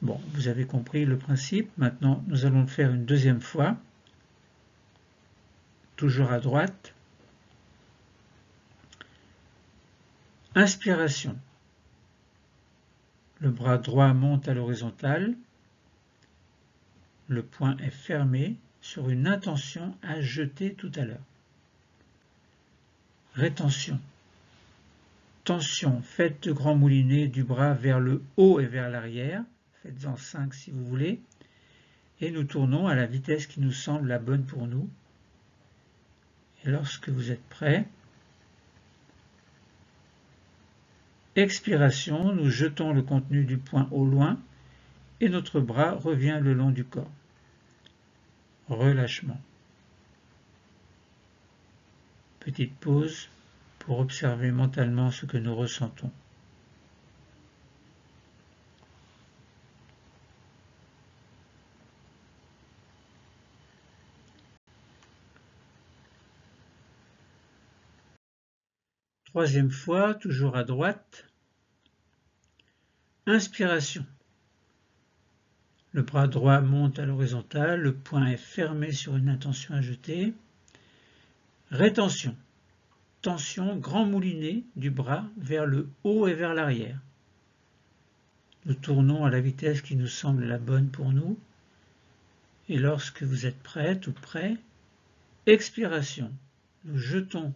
Bon, vous avez compris le principe. Maintenant, nous allons le faire une deuxième fois. Toujours à droite. Inspiration. Le bras droit monte à l'horizontale. Le poing est fermé sur une intention à jeter tout à l'heure. Rétention. Tension. Faites de grands moulinets du bras vers le haut et vers l'arrière. Faites-en 5 si vous voulez. Et nous tournons à la vitesse qui nous semble la bonne pour nous. Et lorsque vous êtes prêt, expiration, nous jetons le contenu du poing au loin et notre bras revient le long du corps. Relâchement. Petite pause pour observer mentalement ce que nous ressentons. Troisième fois, toujours à droite. Inspiration. Le bras droit monte à l'horizontale, le poing est fermé sur une intention à jeter. Rétention. Tension, grand moulinet du bras vers le haut et vers l'arrière. Nous tournons à la vitesse qui nous semble la bonne pour nous. Et lorsque vous êtes prête ou prêt, expiration. Nous jetons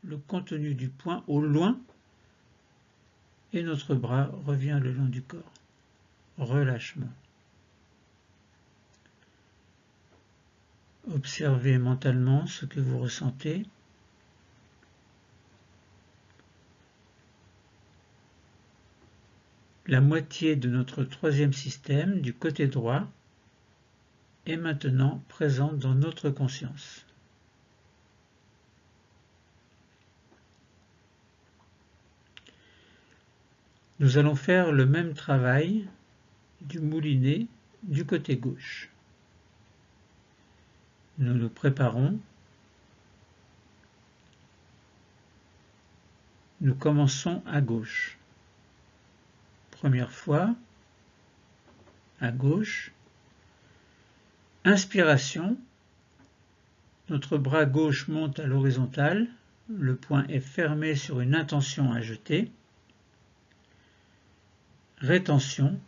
le contenu du poing au loin et notre bras revient le long du corps. Relâchement. Observez mentalement ce que vous ressentez. La moitié de notre troisième système, du côté droit, est maintenant présente dans notre conscience. Nous allons faire le même travail du moulinet du côté gauche. Nous nous préparons. Nous commençons à gauche. Première fois, à gauche. Inspiration. Notre bras gauche monte à l'horizontale. Le poing est fermé sur une intention à jeter. Rétention.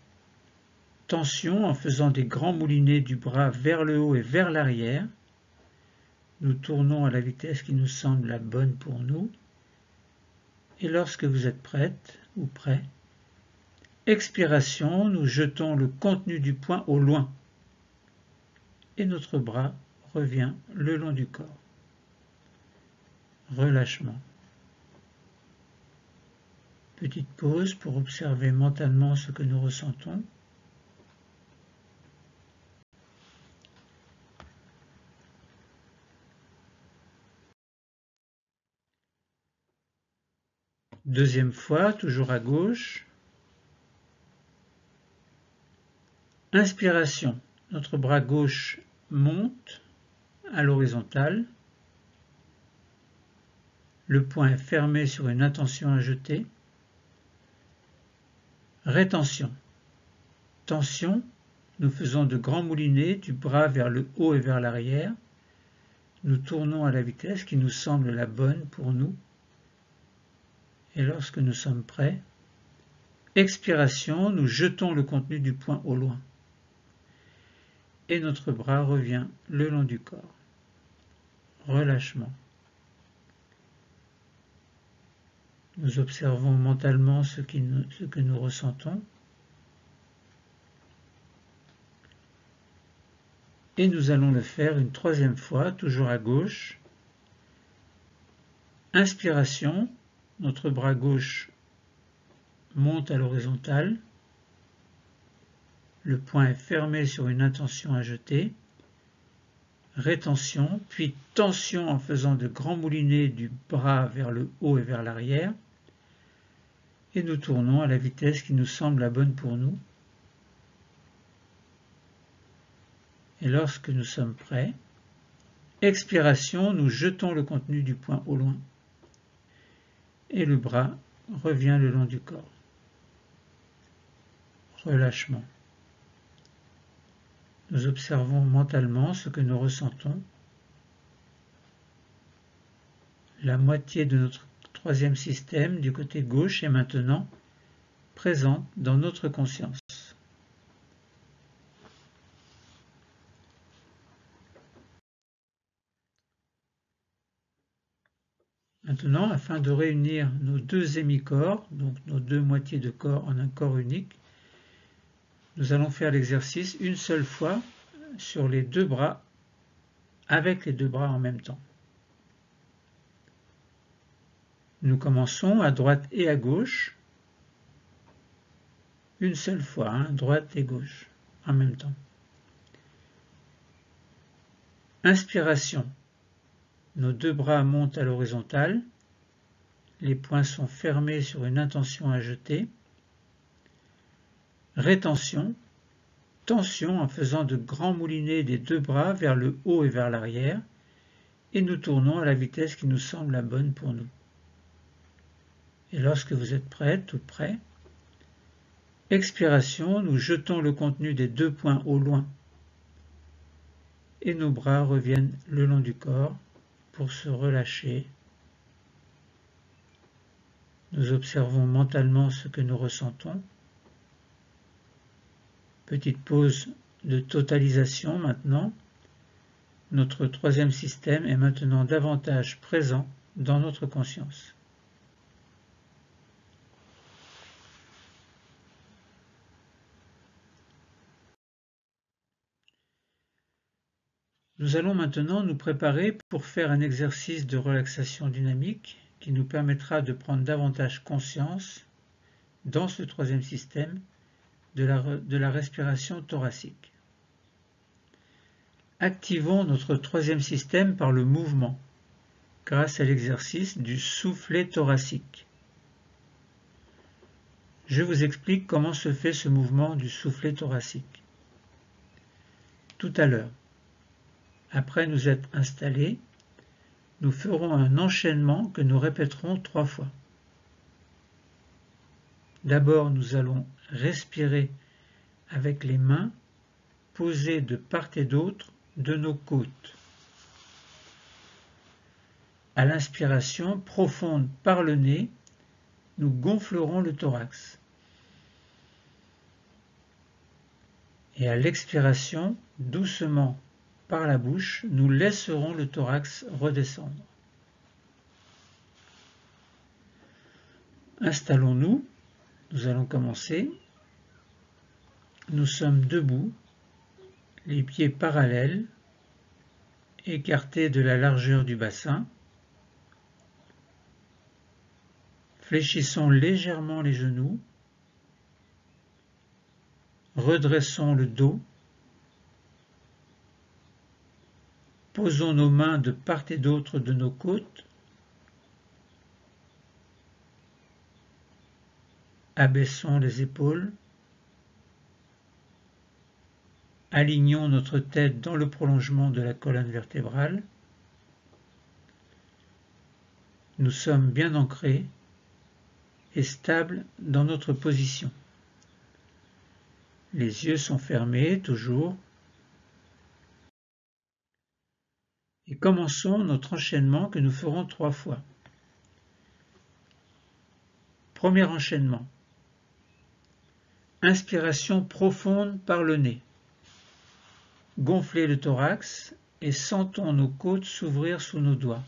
Tension en faisant des grands moulinets du bras vers le haut et vers l'arrière. Nous tournons à la vitesse qui nous semble la bonne pour nous. Et lorsque vous êtes prête ou prêt, expiration, nous jetons le contenu du poing au loin. Et notre bras revient le long du corps. Relâchement. Petite pause pour observer mentalement ce que nous ressentons. Deuxième fois, toujours à gauche. Inspiration. Notre bras gauche monte à l'horizontale. Le poing est fermé sur une intention à jeter. Rétention. Tension. Nous faisons de grands moulinets du bras vers le haut et vers l'arrière. Nous tournons à la vitesse qui nous semble la bonne pour nous. Et lorsque nous sommes prêts, expiration, nous jetons le contenu du poing au loin. Et notre bras revient le long du corps. Relâchement. Nous observons mentalement ce que nous ressentons. Et nous allons le faire une troisième fois, toujours à gauche. Inspiration, notre bras gauche monte à l'horizontale. Le poing est fermé sur une intention à jeter. Rétention, puis tension en faisant de grands moulinets du bras vers le haut et vers l'arrière. Et nous tournons à la vitesse qui nous semble la bonne pour nous. Et lorsque nous sommes prêts, expiration, nous jetons le contenu du poing au loin. Et le bras revient le long du corps. Relâchement. Nous observons mentalement ce que nous ressentons. La moitié de notre troisième système du côté gauche est maintenant présente dans notre conscience. Maintenant, afin de réunir nos deux hémicorps, donc nos deux moitiés de corps en un corps unique, nous allons faire l'exercice une seule fois sur les deux bras, avec les deux bras en même temps. Nous commençons à droite et à gauche, une seule fois, droite et gauche, en même temps. Inspiration. Nos deux bras montent à l'horizontale, les poings sont fermés sur une intention à jeter. Rétention. Tension en faisant de grands moulinets des deux bras vers le haut et vers l'arrière, et nous tournons à la vitesse qui nous semble la bonne pour nous. Et lorsque vous êtes prête ou prêt, expiration, nous jetons le contenu des deux poings au loin, et nos bras reviennent le long du corps pour se relâcher. Nous observons mentalement ce que nous ressentons. Petite pause de totalisation maintenant. Notre troisième système est maintenant davantage présent dans notre conscience. Nous allons maintenant nous préparer pour faire un exercice de relaxation dynamique qui nous permettra de prendre davantage conscience, dans ce troisième système, de la respiration thoracique. Activons notre troisième système par le mouvement, grâce à l'exercice du soufflet thoracique. Je vous explique comment se fait ce mouvement du soufflet thoracique. Tout à l'heure, après nous être installés, nous ferons un enchaînement que nous répéterons 3 fois. D'abord, nous allons respirer avec les mains posées de part et d'autre de nos côtes. À l'inspiration profonde par le nez, nous gonflerons le thorax. Et à l'expiration, doucement par la bouche, nous laisserons le thorax redescendre. Installons-nous, nous allons commencer. Nous sommes debout, les pieds parallèles, écartés de la largeur du bassin. Fléchissons légèrement les genoux. Redressons le dos. Posons nos mains de part et d'autre de nos côtes. Abaissons les épaules. Alignons notre tête dans le prolongement de la colonne vertébrale. Nous sommes bien ancrés et stables dans notre position. Les yeux sont fermés, toujours. Et commençons notre enchaînement que nous ferons 3 fois. Premier enchaînement. Inspiration profonde par le nez. Gonflez le thorax et sentons nos côtes s'ouvrir sous nos doigts.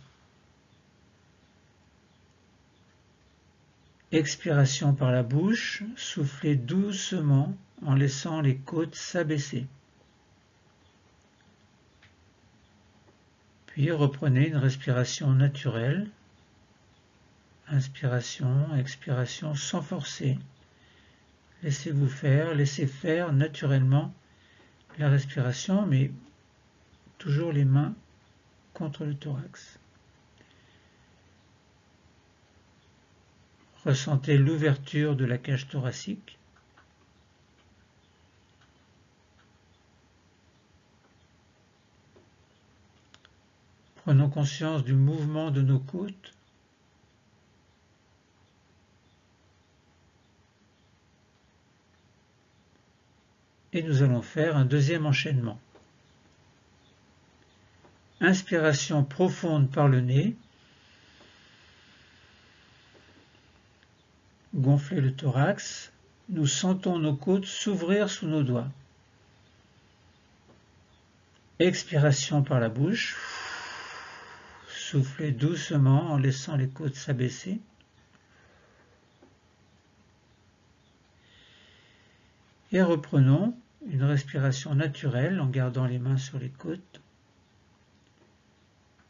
Expiration par la bouche, soufflez doucement en laissant les côtes s'abaisser. Puis reprenez une respiration naturelle. Inspiration, expiration sans forcer. Laissez-vous faire, laissez faire naturellement la respiration, mais toujours les mains contre le thorax. Ressentez l'ouverture de la cage thoracique. Prenons conscience du mouvement de nos côtes. Et nous allons faire un deuxième enchaînement. Inspiration profonde par le nez. Gonflez le thorax. Nous sentons nos côtes s'ouvrir sous nos doigts. Expiration par la bouche. Soufflez doucement en laissant les côtes s'abaisser. Et reprenons une respiration naturelle en gardant les mains sur les côtes.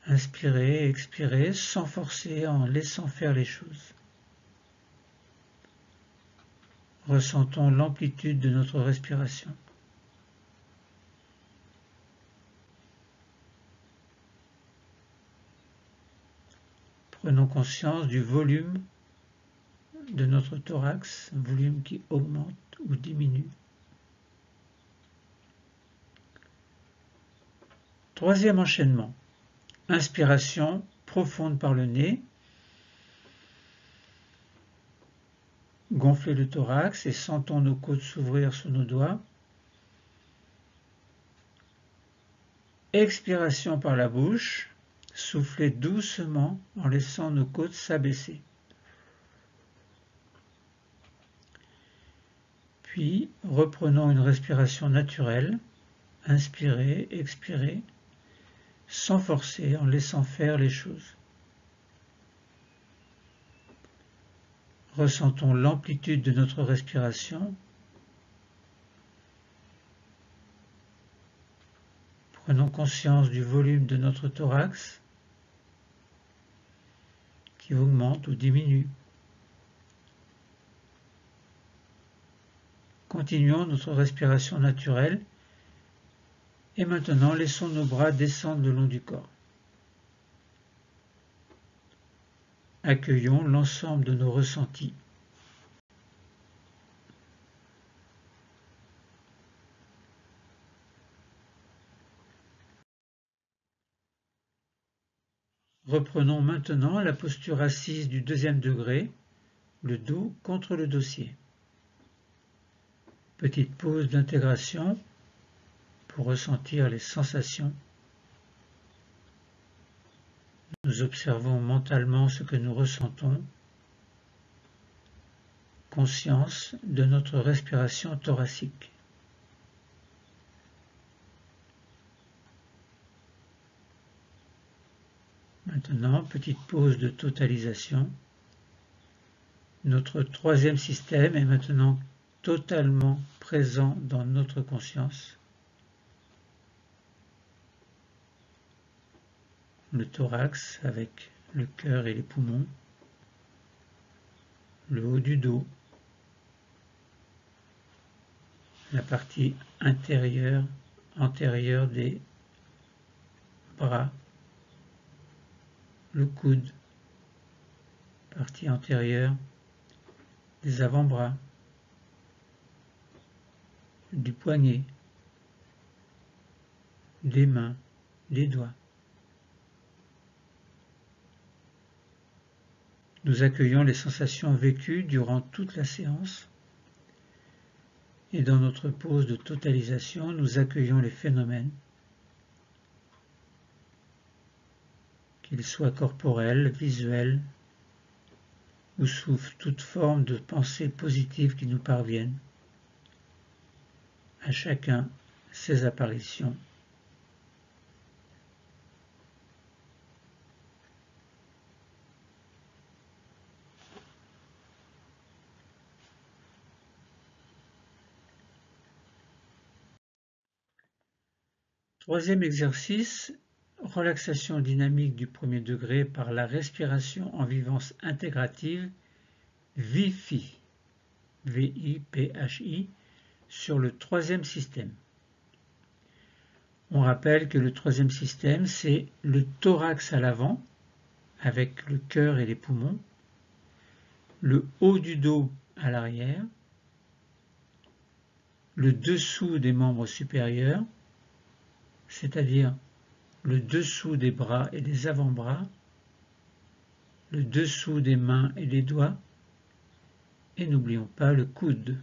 Inspirez, expirez sans forcer, en laissant faire les choses. Ressentons l'amplitude de notre respiration. Prenons conscience du volume de notre thorax, un volume qui augmente ou diminue. Troisième enchaînement. Inspiration profonde par le nez. Gonflez le thorax et sentons nos côtes s'ouvrir sous nos doigts. Expiration par la bouche. Soufflez doucement en laissant nos côtes s'abaisser. Puis reprenons une respiration naturelle. Inspirez, expirez, sans forcer, en laissant faire les choses. Ressentons l'amplitude de notre respiration. Prenons conscience du volume de notre thorax qui augmente ou diminue. Continuons notre respiration naturelle et maintenant laissons nos bras descendre le long du corps. Accueillons l'ensemble de nos ressentis. Reprenons maintenant la posture assise du deuxième degré, le dos contre le dossier. Petite pause d'intégration pour ressentir les sensations. Nous observons mentalement ce que nous ressentons. Conscience de notre respiration thoracique. Maintenant, petite pause de totalisation. Notre troisième système est maintenant totalement présent dans notre conscience. Le thorax avec le cœur et les poumons, le haut du dos, la partie antérieure des bras, le coude, partie antérieure des avant-bras, du poignet, des mains, des doigts. Nous accueillons les sensations vécues durant toute la séance et dans notre pause de totalisation, nous accueillons les phénomènes, qu'ils soient corporels, visuels ou sous toute forme de pensée positive qui nous parviennent. À chacun ses apparitions. Troisième exercice, relaxation dynamique du premier degré par la respiration en vivance intégrative VIPHI, V-I-P-H-I, sur le troisième système. On rappelle que le troisième système, c'est le thorax à l'avant, avec le cœur et les poumons, le haut du dos à l'arrière, le dessous des membres supérieurs, c'est-à-dire le dessous des bras et des avant-bras, le dessous des mains et des doigts, et n'oublions pas le coude.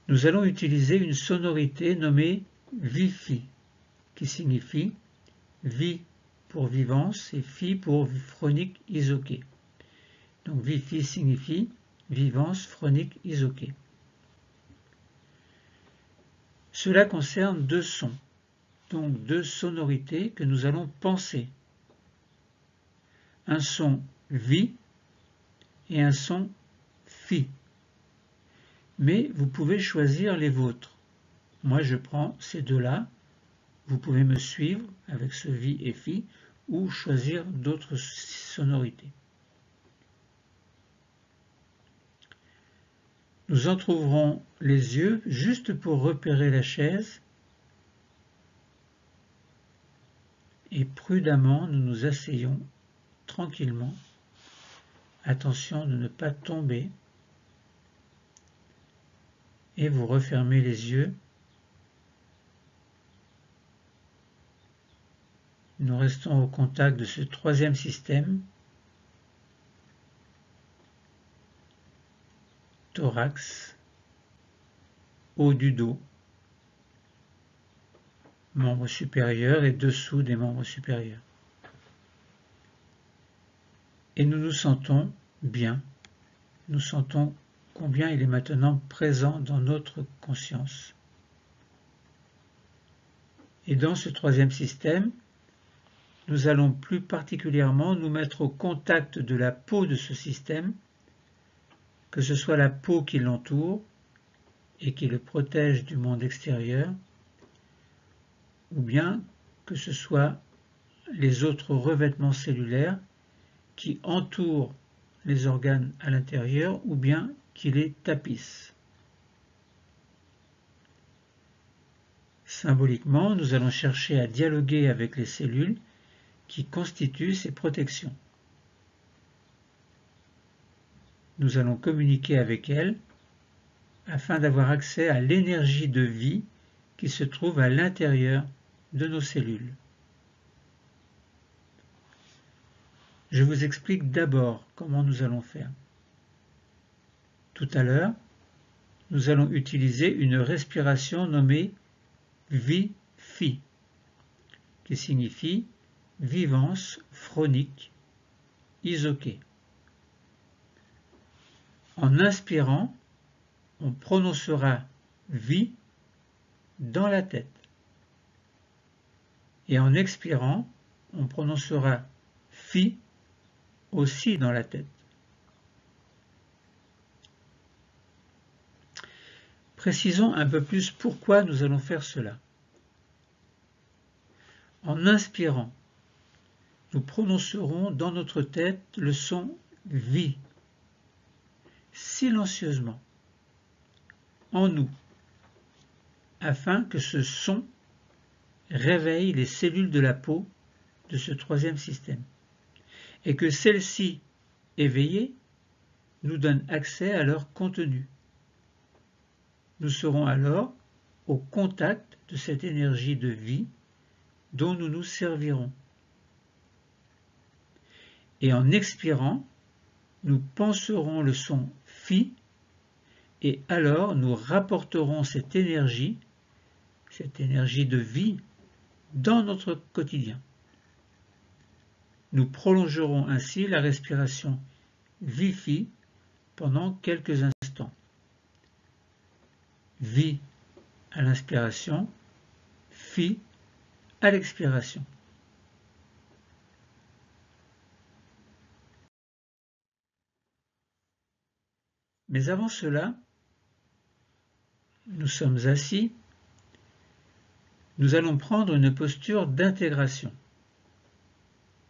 Nous allons utiliser une sonorité nommée VIPHI, qui signifie vi pour vivance et phi pour phronique isoquée. Donc VIPHI signifie vivance phronique isoquée. Cela concerne deux sons, donc deux sonorités que nous allons penser. Un son vi et un son phi. Mais vous pouvez choisir les vôtres. Moi, je prends ces deux-là. Vous pouvez me suivre avec ce vi et phi ou choisir d'autres sonorités. Nous entrouvrons les yeux juste pour repérer la chaise et prudemment nous nous asseyons tranquillement. Attention de ne pas tomber et vous refermez les yeux. Nous restons au contact de ce troisième système, thorax, haut du dos, membres supérieurs et dessous des membres supérieurs. Et nous nous sentons bien, nous sentons combien il est maintenant présent dans notre conscience. Et dans ce troisième système, nous allons plus particulièrement nous mettre au contact de la peau de ce système, que ce soit la peau qui l'entoure et qui le protège du monde extérieur, ou bien que ce soit les autres revêtements cellulaires qui entourent les organes à l'intérieur ou bien qui les tapissent. Symboliquement, nous allons chercher à dialoguer avec les cellules qui constituent ces protections. Nous allons communiquer avec elles afin d'avoir accès à l'énergie de vie qui se trouve à l'intérieur de nos cellules. Je vous explique d'abord comment nous allons faire. Tout à l'heure, nous allons utiliser une respiration nommée VI-FI, qui signifie vivance phronique isoquée. En inspirant, on prononcera VI dans la tête. Et en expirant, on prononcera FI aussi dans la tête. Précisons un peu plus pourquoi nous allons faire cela. En inspirant, nous prononcerons dans notre tête le son VI, silencieusement, en nous, afin que ce son réveille les cellules de la peau de ce troisième système, et que celles-ci, éveillées, nous donnent accès à leur contenu. Nous serons alors au contact de cette énergie de vie dont nous nous servirons. Et en expirant, nous penserons le son Fi, et alors nous rapporterons cette énergie de vie, dans notre quotidien. Nous prolongerons ainsi la respiration Vi-Fi pendant quelques instants. Vi à l'inspiration, Fi à l'expiration. Mais avant cela, nous sommes assis, nous allons prendre une posture d'intégration,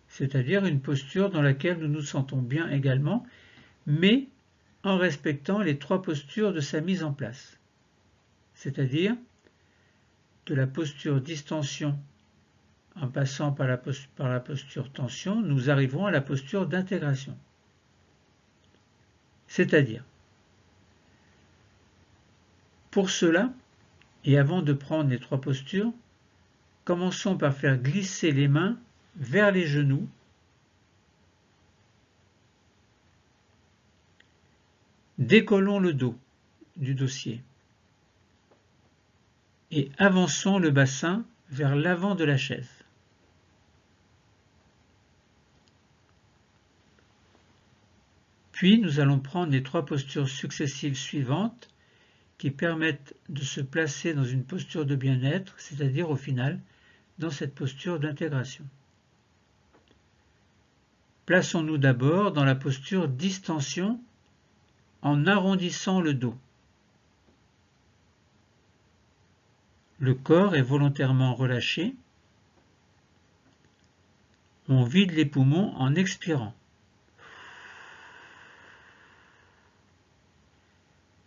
c'est-à-dire une posture dans laquelle nous nous sentons bien également, mais en respectant les trois postures de sa mise en place, c'est-à-dire de la posture distension en passant par la posture tension, nous arrivons à la posture d'intégration. C'est-à-dire, pour cela, et avant de prendre les trois postures, commençons par faire glisser les mains vers les genoux, décollons le dos du dossier et avançons le bassin vers l'avant de la chaise. Puis nous allons prendre les trois postures successives suivantes qui permettent de se placer dans une posture de bien-être, c'est-à-dire au final dans cette posture d'intégration. Plaçons-nous d'abord dans la posture distension en arrondissant le dos. Le corps est volontairement relâché. On vide les poumons en expirant.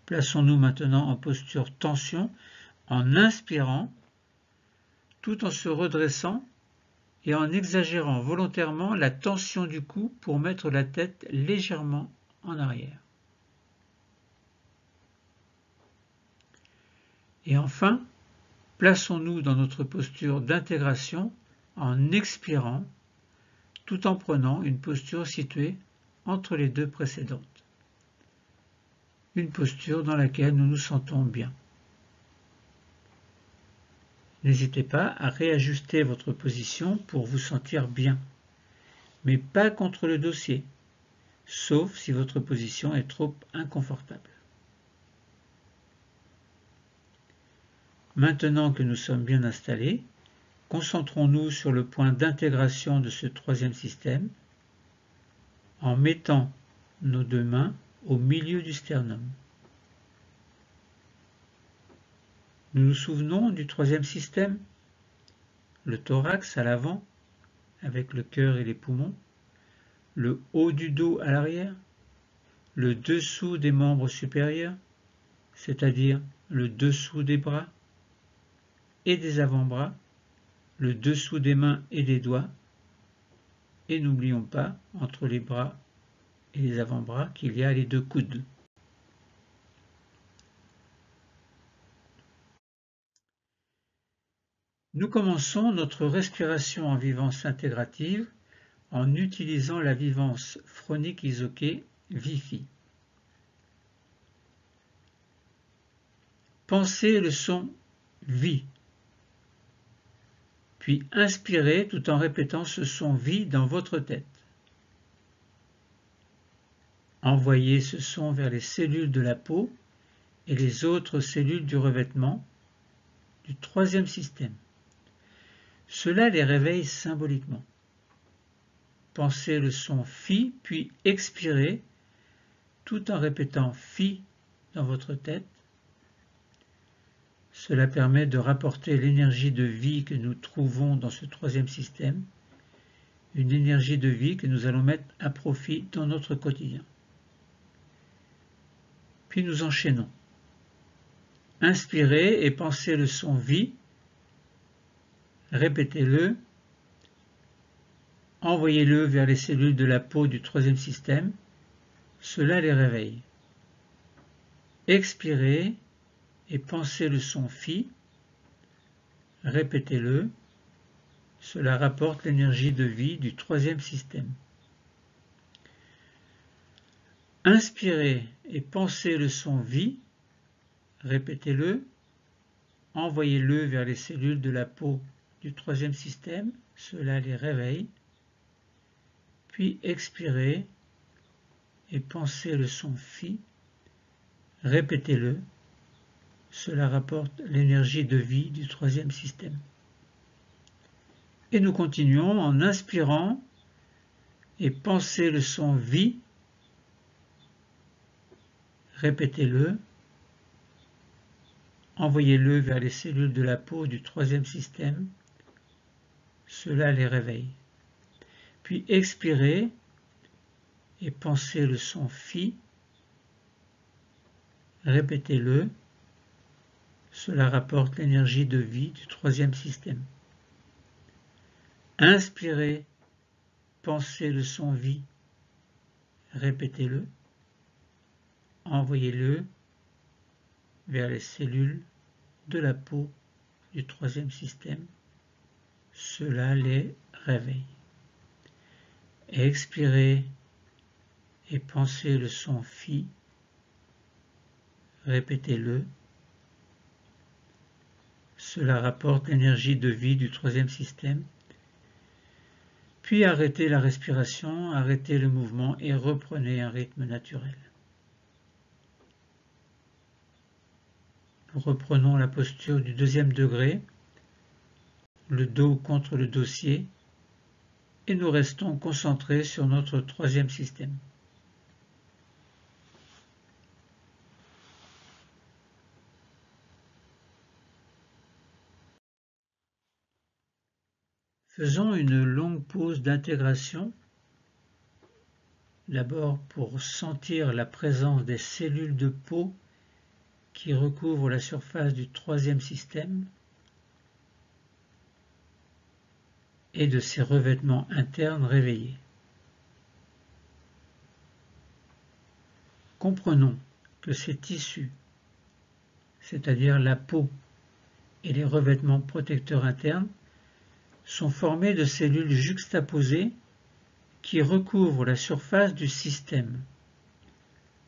Plaçons-nous maintenant en posture tension en inspirant tout en se redressant et en exagérant volontairement la tension du cou pour mettre la tête légèrement en arrière. Et enfin, plaçons-nous dans notre posture d'intégration en expirant tout en prenant une posture située entre les deux précédentes. Une posture dans laquelle nous nous sentons bien. N'hésitez pas à réajuster votre position pour vous sentir bien, mais pas contre le dossier, sauf si votre position est trop inconfortable. Maintenant que nous sommes bien installés, concentrons-nous sur le point d'intégration de ce troisième système en mettant nos deux mains au milieu du sternum. Nous nous souvenons du troisième système, le thorax à l'avant, avec le cœur et les poumons, le haut du dos à l'arrière, le dessous des membres supérieurs, c'est-à-dire le dessous des bras et des avant-bras, le dessous des mains et des doigts, et n'oublions pas, entre les bras et les avant-bras, qu'il y a les deux coudes. Nous commençons notre respiration en vivance intégrative en utilisant la vivance phronique isoquée VIFI. Pensez le son VI, puis inspirez tout en répétant ce son VI dans votre tête. Envoyez ce son vers les cellules de la peau et les autres cellules du revêtement du troisième système. Cela les réveille symboliquement. Pensez le son FI, puis expirez tout en répétant FI dans votre tête. Cela permet de rapporter l'énergie de vie que nous trouvons dans ce troisième système, une énergie de vie que nous allons mettre à profit dans notre quotidien. Puis nous enchaînons. Inspirez et pensez le son vie. Répétez-le. Envoyez-le vers les cellules de la peau du troisième système. Cela les réveille. Expirez et pensez le son FI. Répétez-le. Cela rapporte l'énergie de vie du troisième système. Inspirez et pensez le son vie. Répétez-le. Envoyez-le vers les cellules de la peau du troisième système. Cela les réveille. Puis expirez et pensez le son FI. Répétez-le. Cela rapporte l'énergie de vie du troisième système. Et nous continuons en inspirant et pensez le son vie. Répétez-le. Envoyez-le vers les cellules de la peau du troisième système. Cela les réveille. Puis expirez et pensez le son FI. Répétez-le. Cela rapporte l'énergie de vie du troisième système. Inspirez, pensez le son vie. Répétez-le. Envoyez-le vers les cellules de la peau du troisième système. Cela les réveille. Expirez et pensez le son FI. Répétez-le. Cela rapporte l'énergie de vie du troisième système. Puis arrêtez la respiration, arrêtez le mouvement et reprenez un rythme naturel. Nous reprenons la posture du deuxième degré, le dos contre le dossier, et nous restons concentrés sur notre troisième système. Faisons une longue pause d'intégration, d'abord pour sentir la présence des cellules de peau qui recouvrent la surface du troisième système et de ses revêtements internes réveillés. Comprenons que ces tissus, c'est-à-dire la peau et les revêtements protecteurs internes, sont formés de cellules juxtaposées qui recouvrent la surface du système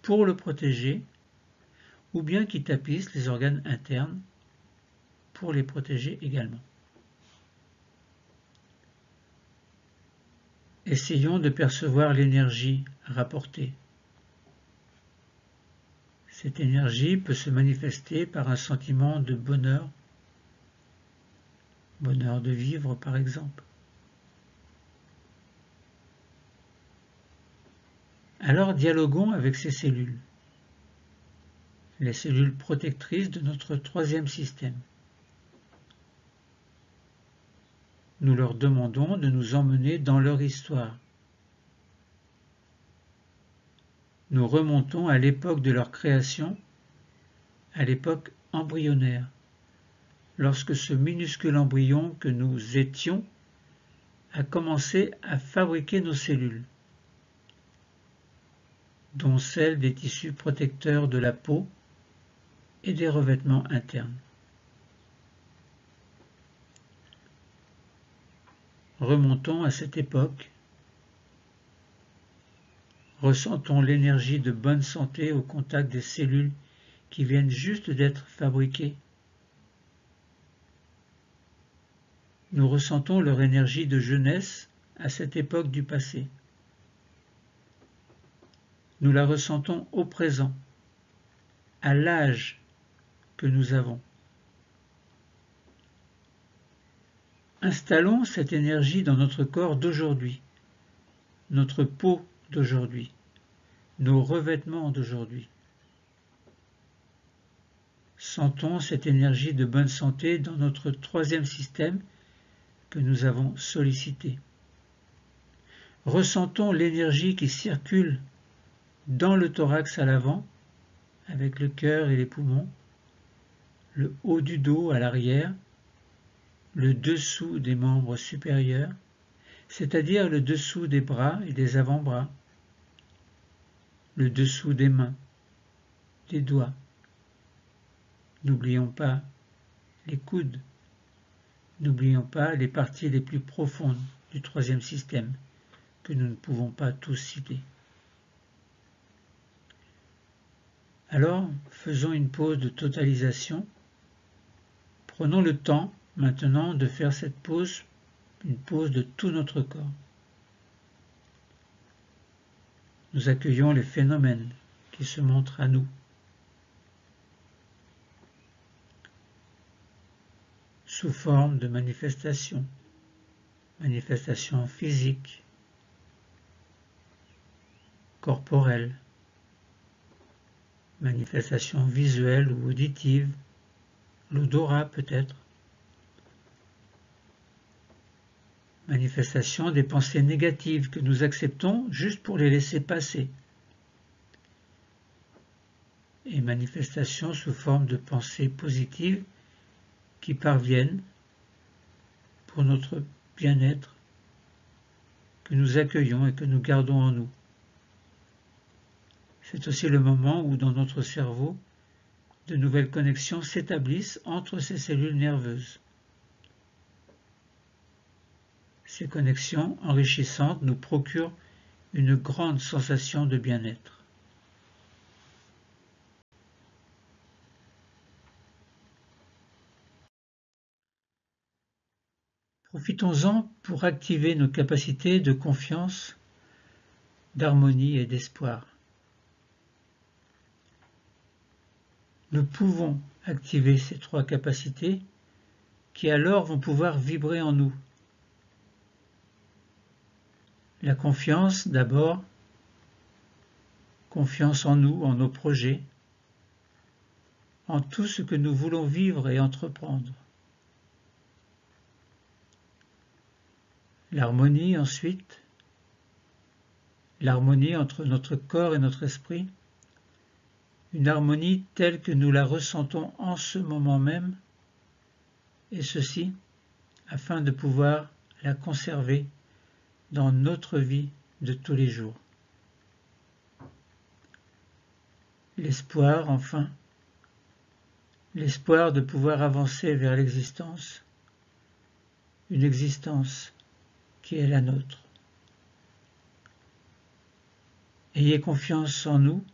pour le protéger ou bien qui tapissent les organes internes pour les protéger également. Essayons de percevoir l'énergie rapportée. Cette énergie peut se manifester par un sentiment de bonheur, bonheur de vivre par exemple. Alors dialoguons avec ces cellules. les cellules protectrices de notre troisième système. Nous leur demandons de nous emmener dans leur histoire. Nous remontons à l'époque de leur création, à l'époque embryonnaire, lorsque ce minuscule embryon que nous étions a commencé à fabriquer nos cellules, dont celles des tissus protecteurs de la peau et des revêtements internes. Remontons à cette époque, ressentons l'énergie de bonne santé au contact des cellules qui viennent juste d'être fabriquées. Nous ressentons leur énergie de jeunesse à cette époque du passé. Nous la ressentons au présent, à l'âge que nous avons. Installons cette énergie dans notre corps d'aujourd'hui, notre peau d'aujourd'hui, nos revêtements d'aujourd'hui. Sentons cette énergie de bonne santé dans notre troisième système que nous avons sollicité. Ressentons l'énergie qui circule dans le thorax à l'avant, avec le cœur et les poumons, le haut du dos à l'arrière, le dessous des membres supérieurs, c'est-à-dire le dessous des bras et des avant-bras, le dessous des mains, des doigts. N'oublions pas les coudes, n'oublions pas les parties les plus profondes du troisième système que nous ne pouvons pas tous citer. Alors, faisons une pause de totalisation. Prenons le temps maintenant de faire cette pause, une pause de tout notre corps. Nous accueillons les phénomènes qui se montrent à nous. Sous forme de manifestations physiques, corporelles, manifestations visuelles ou auditives, l'odorat peut-être, manifestations des pensées négatives que nous acceptons juste pour les laisser passer, et manifestations sous forme de pensées positives qui parviennent pour notre bien-être, que nous accueillons et que nous gardons en nous. C'est aussi le moment où dans notre cerveau, de nouvelles connexions s'établissent entre ces cellules nerveuses. Ces connexions enrichissantes nous procurent une grande sensation de bien-être. Profitons-en pour activer nos capacités de confiance, d'harmonie et d'espoir. Nous pouvons activer ces trois capacités qui alors vont pouvoir vibrer en nous. La confiance d'abord, confiance en nous, en nos projets, en tout ce que nous voulons vivre et entreprendre. L'harmonie ensuite, l'harmonie entre notre corps et notre esprit, une harmonie telle que nous la ressentons en ce moment même, et ceci afin de pouvoir la conserver dans notre vie de tous les jours. L'espoir, enfin, l'espoir de pouvoir avancer vers l'existence, une existence qui est la nôtre. Ayez confiance en nous,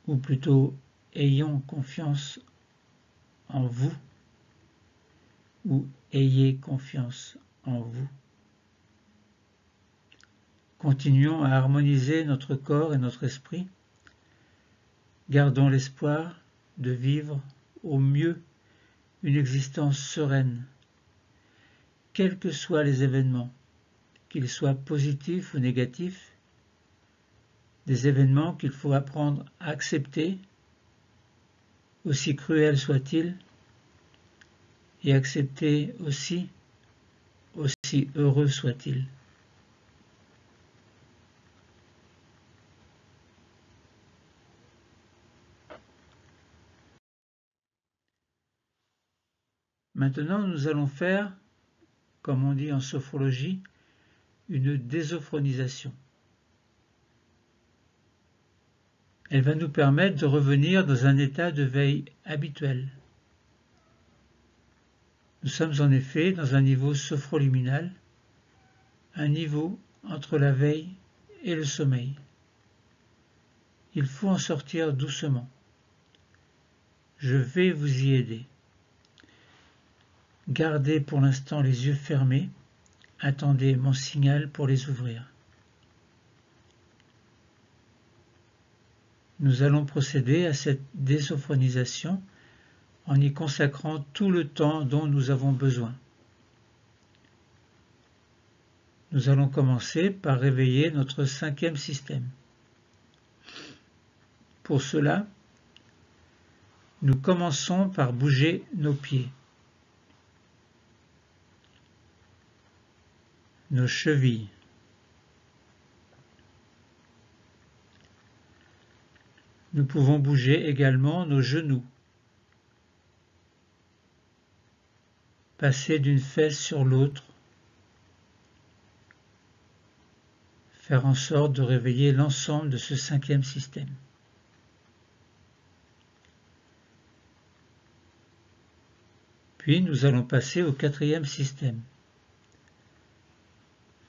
ou plutôt ayons confiance en vous, ou ayez confiance en vous. Continuons à harmoniser notre corps et notre esprit. Gardons l'espoir de vivre au mieux une existence sereine, quels que soient les événements, qu'ils soient positifs ou négatifs. des événements qu'il faut apprendre à accepter, aussi cruels soient-ils, et accepter aussi heureux soient-ils. Maintenant, nous allons faire, comme on dit en sophrologie, une désophronisation. Elle va nous permettre de revenir dans un état de veille habituel. Nous sommes en effet dans un niveau sophroliminal, un niveau entre la veille et le sommeil. Il faut en sortir doucement. Je vais vous y aider. Gardez pour l'instant les yeux fermés. Attendez mon signal pour les ouvrir. Nous allons procéder à cette désophronisation en y consacrant tout le temps dont nous avons besoin. Nous allons commencer par réveiller notre 5e système. Pour cela, nous commençons par bouger nos pieds, nos chevilles, nous pouvons bouger également nos genoux, passer d'une fesse sur l'autre, faire en sorte de réveiller l'ensemble de ce 5e système. Puis nous allons passer au 4e système.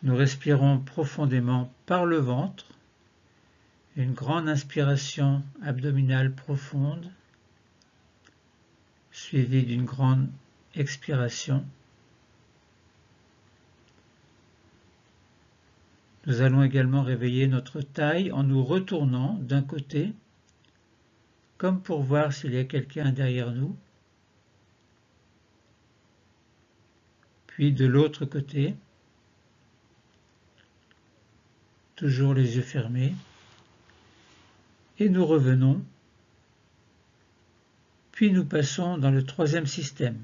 Nous respirons profondément par le ventre, une grande inspiration abdominale profonde, suivie d'une grande expiration. Nous allons également réveiller notre taille en nous retournant d'un côté, comme pour voir s'il y a quelqu'un derrière nous, puis de l'autre côté, toujours les yeux fermés, et nous revenons, puis nous passons dans le 3e système.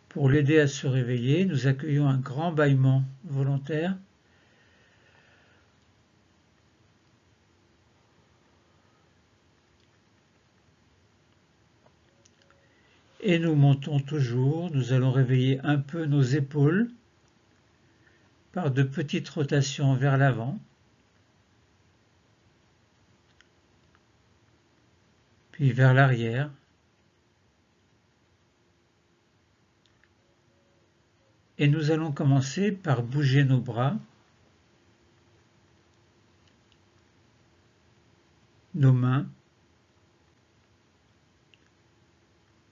Pour l'aider à se réveiller, nous accueillons un grand bâillement volontaire. Et nous montons toujours, nous allons réveiller un peu nos épaules par de petites rotations vers l'avant, puis vers l'arrière, et nous allons commencer par bouger nos bras, nos mains,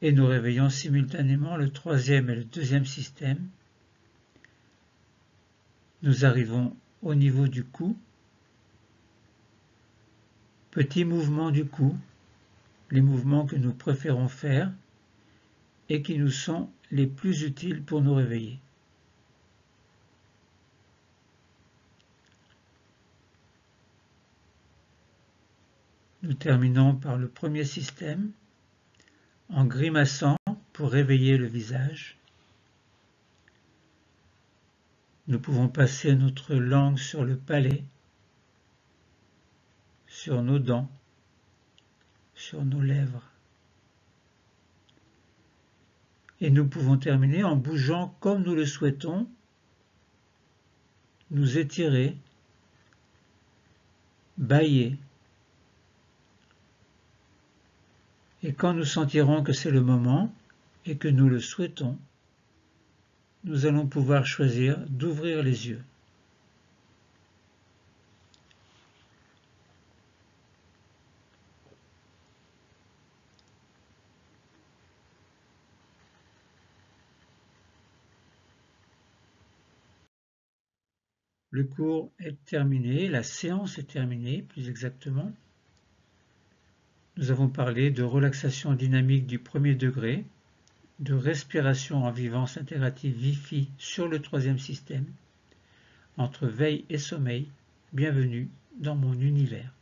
et nous réveillons simultanément le 3e et le 2e système. Nous arrivons au niveau du cou, petit mouvement du cou, les mouvements que nous préférons faire et qui nous sont les plus utiles pour nous réveiller. Nous terminons par le 1er système en grimaçant pour réveiller le visage. Nous pouvons passer notre langue sur le palais, sur nos dents, sur nos lèvres. Et nous pouvons terminer en bougeant comme nous le souhaitons, nous étirer, bâiller. Et quand nous sentirons que c'est le moment et que nous le souhaitons, nous allons pouvoir choisir d'ouvrir les yeux. Le cours est terminé, la séance est terminée plus exactement. Nous avons parlé de relaxation dynamique du 1er degré, de respiration en vivance intégrative Wi-Fi sur le 3e système, entre veille et sommeil, Bienvenue dans mon univers.